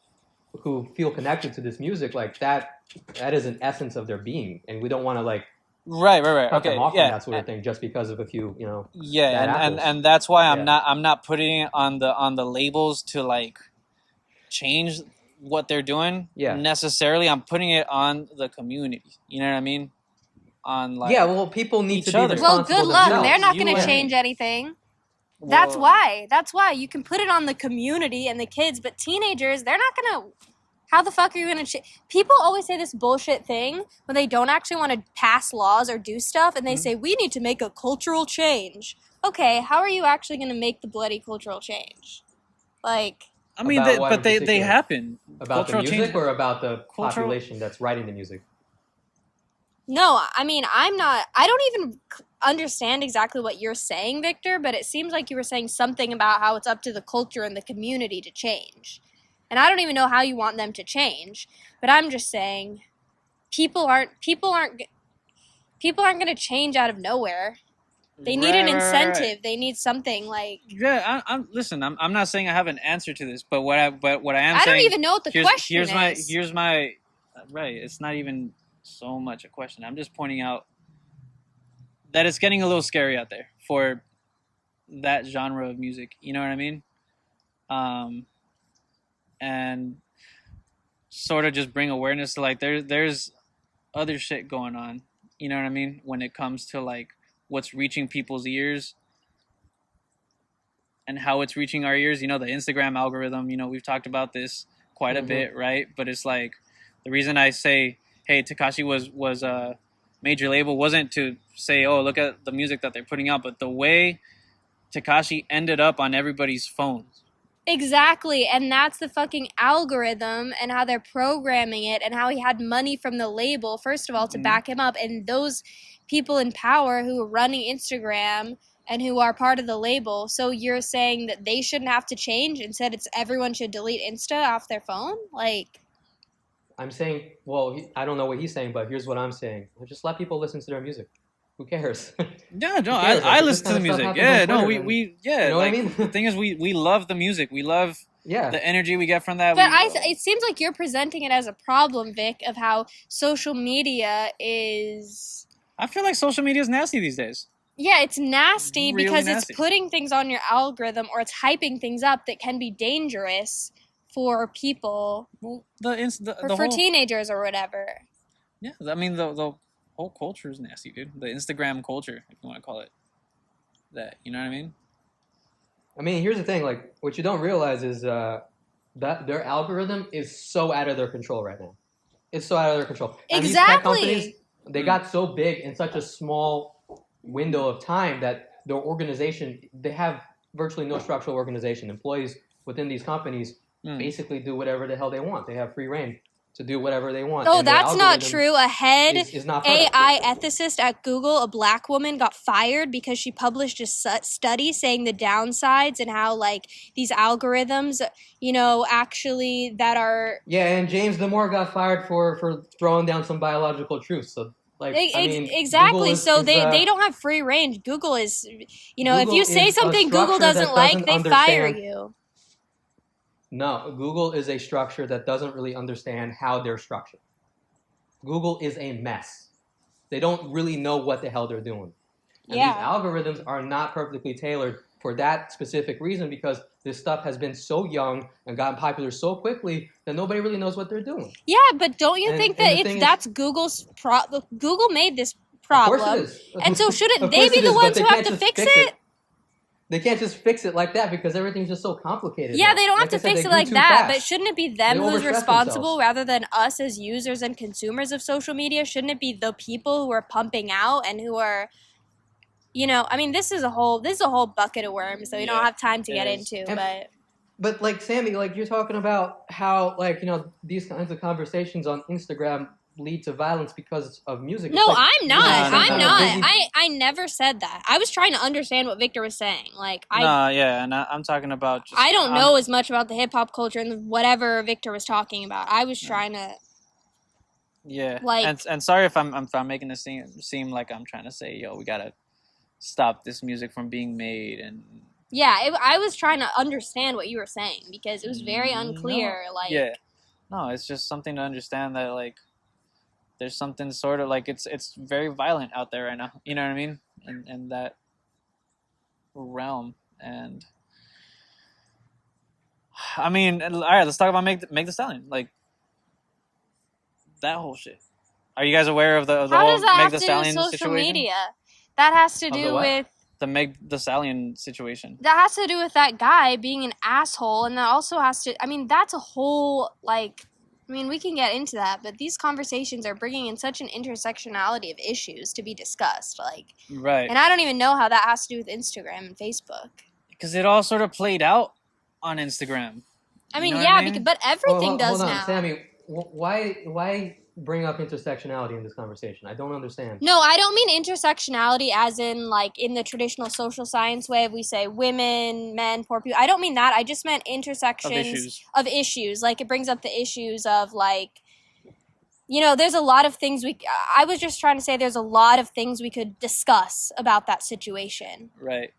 who feel connected to this music, like that is an essence of their being, and we don't want to like Right. cut them Okay. off from Yeah. that sort of thing just because of a few, Yeah, bad and, apples. and that's why I'm Yeah. not putting it on the labels to like change what they're doing Yeah. necessarily. I'm putting it on the community. You know what I mean? On like Yeah, well, people need each to be other. Well, responsible good luck. themselves. They're not You going to and change me. anything. Well, That's why you can put it on the community and the kids, but teenagers, they're not gonna. How the fuck are you gonna? People always say this bullshit thing when they don't actually want to pass laws or do stuff, and they say we need to make a cultural change. Okay, how are you actually gonna make the bloody cultural change? Like, I mean, About what in they particular? happen. About the Cultural music change. or about the Cultural- population that's writing the music? no, I mean, I'm not. I don't even understand exactly what you're saying, Victor, but it seems like you were saying something about how it's up to the culture and the community to change. And I don't even know how you want them to change, but I'm just saying people aren't going to change out of nowhere. They need an Right. incentive. They need something like Yeah, listen. I'm not saying I have an answer to this, but what I am I saying. don't even know what the question here's is. Here's my right. It's not even so much a question. I'm just pointing out that it's getting a little scary out there for that genre of music. You know what I mean? And sort of just bring awareness to like there's other shit going on. You know what I mean? When it comes to like what's reaching people's ears and how it's reaching our ears. The Instagram algorithm. We've talked about this quite a bit, right? But it's like the reason I say, hey, Tekashi was a major label wasn't to say, oh, look at the music that they're putting out, but the way Tekashi ended up on everybody's phones. Exactly, and that's the fucking algorithm and how they're programming it and how he had money from the label, first of all, to back him up. And those people in power who are running Instagram and who are part of the label. So you're saying that they shouldn't have to change? Instead, it's everyone should delete Insta off their phone? Like, I'm saying, well, I don't know what he's saying, but here's what I'm saying. Well, just let people listen to their music. Who cares? Yeah, no, Who cares? I Like, this listen to the kind of stuff music. happens Yeah, on no, Twitter, we yeah. you know what I like, mean? the thing is, we love the music. We love Yeah. the energy we get from that. but it seems like you're presenting it as a problem, Vic, of how social media is... I feel like social media is nasty these days. Yeah, it's nasty Really because nasty. it's putting things on your algorithm or it's hyping things up that can be dangerous for people, Well, for whole teenagers or whatever. yeah. I mean, the whole culture is nasty, dude. The Instagram culture, if you want to call it that. You know what I mean? I mean, here's the thing. Like, what you don't realize is that their algorithm is so out of their control right now. It's so out of their control. And these tech companies, Exactly. they got so big in such a small window of time that their organization, they have virtually no structural organization. Employees within these companies basically do whatever the hell they want. They have free reign to do whatever they want. Oh, And their that's not algorithm true. A head is not perfect. AI ethicist at Google, a black woman, got fired because she published a study saying the downsides and how, like, these algorithms, actually that are... Yeah, and James Damore got fired for throwing down some biological truths. So, like, I mean, exactly. Google They don't have free range. Google is, if Google you say is a something Google structure that doesn't like, doesn't they fire understand- you. No, Google is a structure that doesn't really understand how they're structured. Google is a mess. They don't really know what the hell they're doing. And Yeah. these algorithms are not perfectly tailored for that specific reason because this stuff has been so young and gotten popular so quickly that nobody really knows what they're doing. Yeah, but don't you And- think and that the thing is- that's Google's Google made this Of problem, course it is. and so shouldn't Of they course be it the is, but ones they who have can't to just fix fix it? They can't just fix it like that because everything's just so complicated. Yeah, now. they don't have Like I to said, fix they it grew like too that, fast. but shouldn't it be them They who's overstressed responsible themselves. rather than us as users and consumers of social media? Shouldn't it be the people who are pumping out and who are, I mean, this is a whole bucket of worms that we don't Yeah, have time to it get is. into, And- but But like Sammy, like you're talking about how these kinds of conversations on Instagram lead to violence because of music. no, It's like, I'm not. No, no, I'm no, not. no. I never said that. I was trying to understand what Victor was saying. Like Yeah, and I'm talking about. Just, I don't know as much about the hip hop culture and whatever Victor was talking about. I was trying to. Yeah, Like- and sorry if I'm making this seem like I'm trying to say, yo, we gotta stop this music from being made, and Yeah, I was trying to understand what you were saying because it was very unclear. No, Like, yeah, no, it's just something to understand that like there's something sort of like it's very violent out there right now. You know what I mean? In that realm. And I mean, all right, let's talk about Meg the Stallion. Like that whole shit. Are you guys aware of the How whole does that Meg have the to do with Stallion social situation? media? That has to Of the do what? with The Meg the Stallion situation. that has to do with that guy being an asshole, and that also has to. I mean, that's a whole like. I mean, we can get into that, but these conversations are bringing in such an intersectionality of issues to be discussed. Like, Right. and I don't even know how that has to do with Instagram and Facebook. Because it all sort of played out on Instagram. I mean, know what yeah, I mean? but everything does hold on, now. Sammy. Why bring up intersectionality in this conversation? I don't understand. No, I don't mean intersectionality as in like in the traditional social science way of we say women, men, poor people. I don't mean that. I just meant intersections of issues. Like it brings up the issues of like, you know, there's a lot of things I was just trying to say there's a lot of things we could discuss about that situation. Right.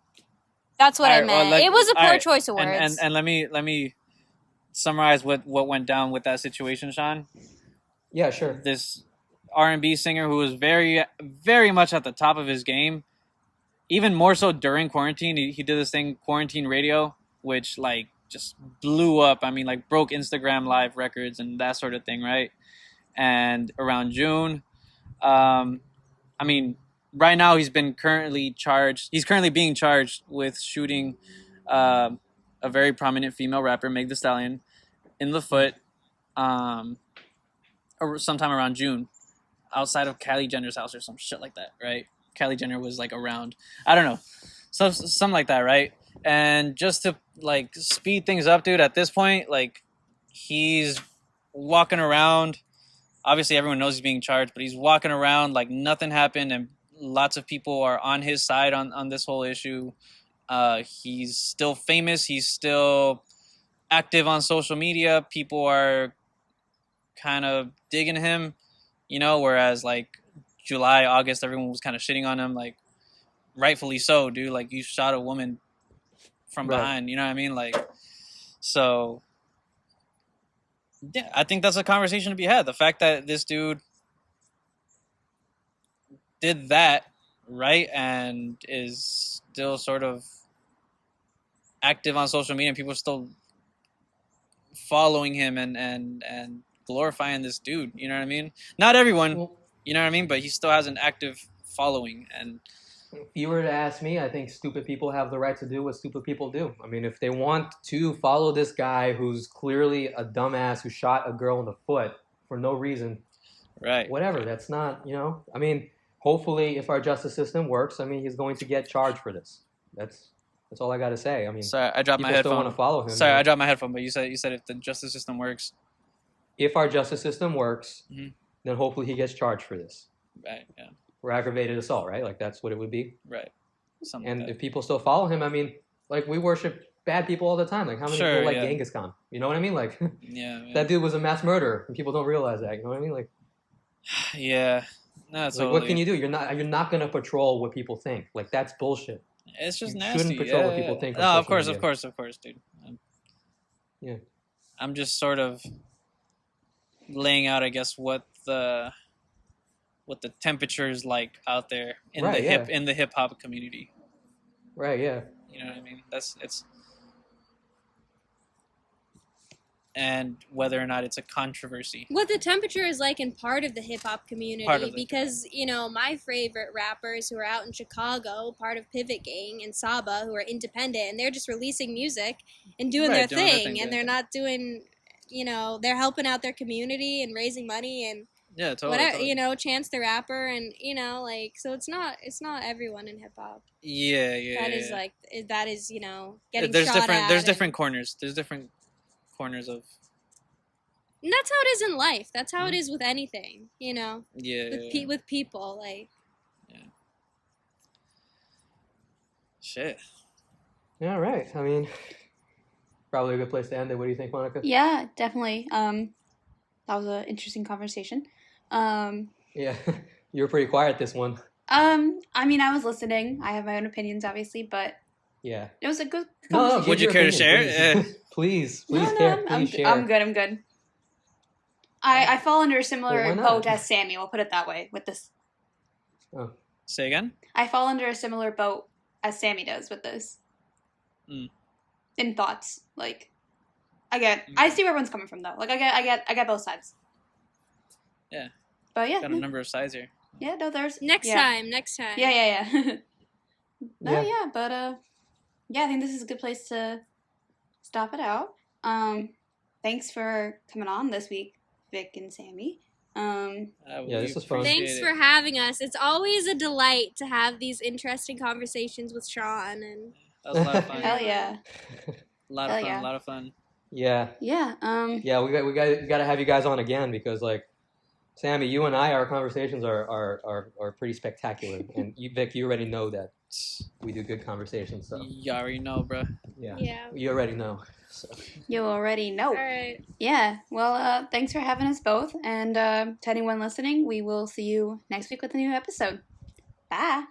That's what I All right, meant. well, It was a poor right. choice of words. And let me summarize what went down with that situation, Sean. Yeah, sure. This R&B singer who was very, very much at the top of his game, even more so during quarantine. He did this thing, Quarantine Radio, which like just blew up. I mean, like broke Instagram live records and that sort of thing, right? And around June, I mean, right now he's currently being charged with shooting a very prominent female rapper, Meg the Stallion, in the foot sometime around June, outside of Kylie Jenner's house or some shit like that, right? Kylie Jenner was like around, I don't know, something like that, right? And just to like speed things up, dude, at this point, like he's walking around. Obviously, everyone knows he's being charged, but he's walking around like nothing happened, and lots of people are on his side on this whole issue. He's still famous. He's still active on social media. People are kind of digging him, you know, whereas like July, August, everyone was kind of shitting on him, like rightfully so, dude. Like you shot a woman from behind, you know what I mean? Like, so yeah, I think that's a conversation to be had. The fact that this dude did that, right, and is still sort of active on social media and people are still following him and glorifying this dude, you know what I mean? Not everyone, you know what I mean, but he still has an active following. And if you were to ask me, I think stupid people have the right to do what stupid people do. I mean, if they want to follow this guy who's clearly a dumbass who shot a girl in the foot for no reason, right, whatever, that's not, you know, I mean, hopefully if our justice system works, I mean, he's going to get charged for this. That's all I got to say. I mean, sorry, I dropped my people still headphone. Want to follow him. Sorry, I dropped my headphone, but you said if the justice system works. If our justice system works, then hopefully he gets charged for this. Right, yeah. For aggravated assault, right? Like that's what it would be. Right. Something and like if people still follow him, I mean, like we worship bad people all the time. Like how many people like Genghis Khan? You know what I mean? Like that dude was a mass murderer, and people don't realize that. You know what I mean? Like yeah, no, like, what can you do? You're not gonna patrol what people think. Like that's bullshit. It's just you nasty. Shouldn't patrol what people think. No, of course, dude. Yeah. I'm just sort of laying out, I guess, what the temperature is like out there in the hip hop community. Right. Yeah. You know what I mean? And whether or not it's a controversy. What the temperature is like in part of the hip hop community, because you know my favorite rappers who are out in Chicago, part of Pivot Gang and Saba, who are independent, and they're just releasing music and doing their thing, and they're not doing, you know, they're helping out their community and raising money and whatever, you know, Chance the Rapper, and you know, like, so it's not everyone in hip hop. That is, you know, getting shot at. There's different corners. There's different corners of. And that's how it is in life. That's how it is with anything, you know. Yeah. With people, like. Yeah. Shit. Yeah. Right. I mean, probably a good place to end it. What do you think, Monica? Yeah, definitely. That was an interesting conversation. Yeah, you were pretty quiet this one. I mean, I was listening. I have my own opinions, obviously, but yeah, it was a good conversation. No, would you care to share? Please, share. I'm good. I fall under a Well, why similar not? boat as Sammi. We'll put it that way with this. Oh, Say again. I fall under a similar boat as Sammi does with this. Mm. In thoughts, like I see where everyone's coming from though. Like I get both sides. Yeah. But yeah, Got a number of sides here. yeah. No, there's Next yeah. time. Yeah. No, Yeah. yeah, but yeah, I think this is a good place to stop it out. Thanks for coming on this week, Vic and Sammi. Yeah, this was fun. Thanks for having us. It's always a delight to have these interesting conversations with Sean. And That was a lot of fun. Hell yeah. A lot of Hell fun. yeah. A lot of fun. Yeah. Yeah. Yeah, we got to have you guys on again because like Sammi, you and I, our conversations are pretty spectacular, and you, Vic, you already know that we do good conversations. So You already know, bro. yeah, yeah. you already know. So. You already know. All right. Yeah. Well, thanks for having us both, and to anyone listening, we will see you next week with a new episode. Bye.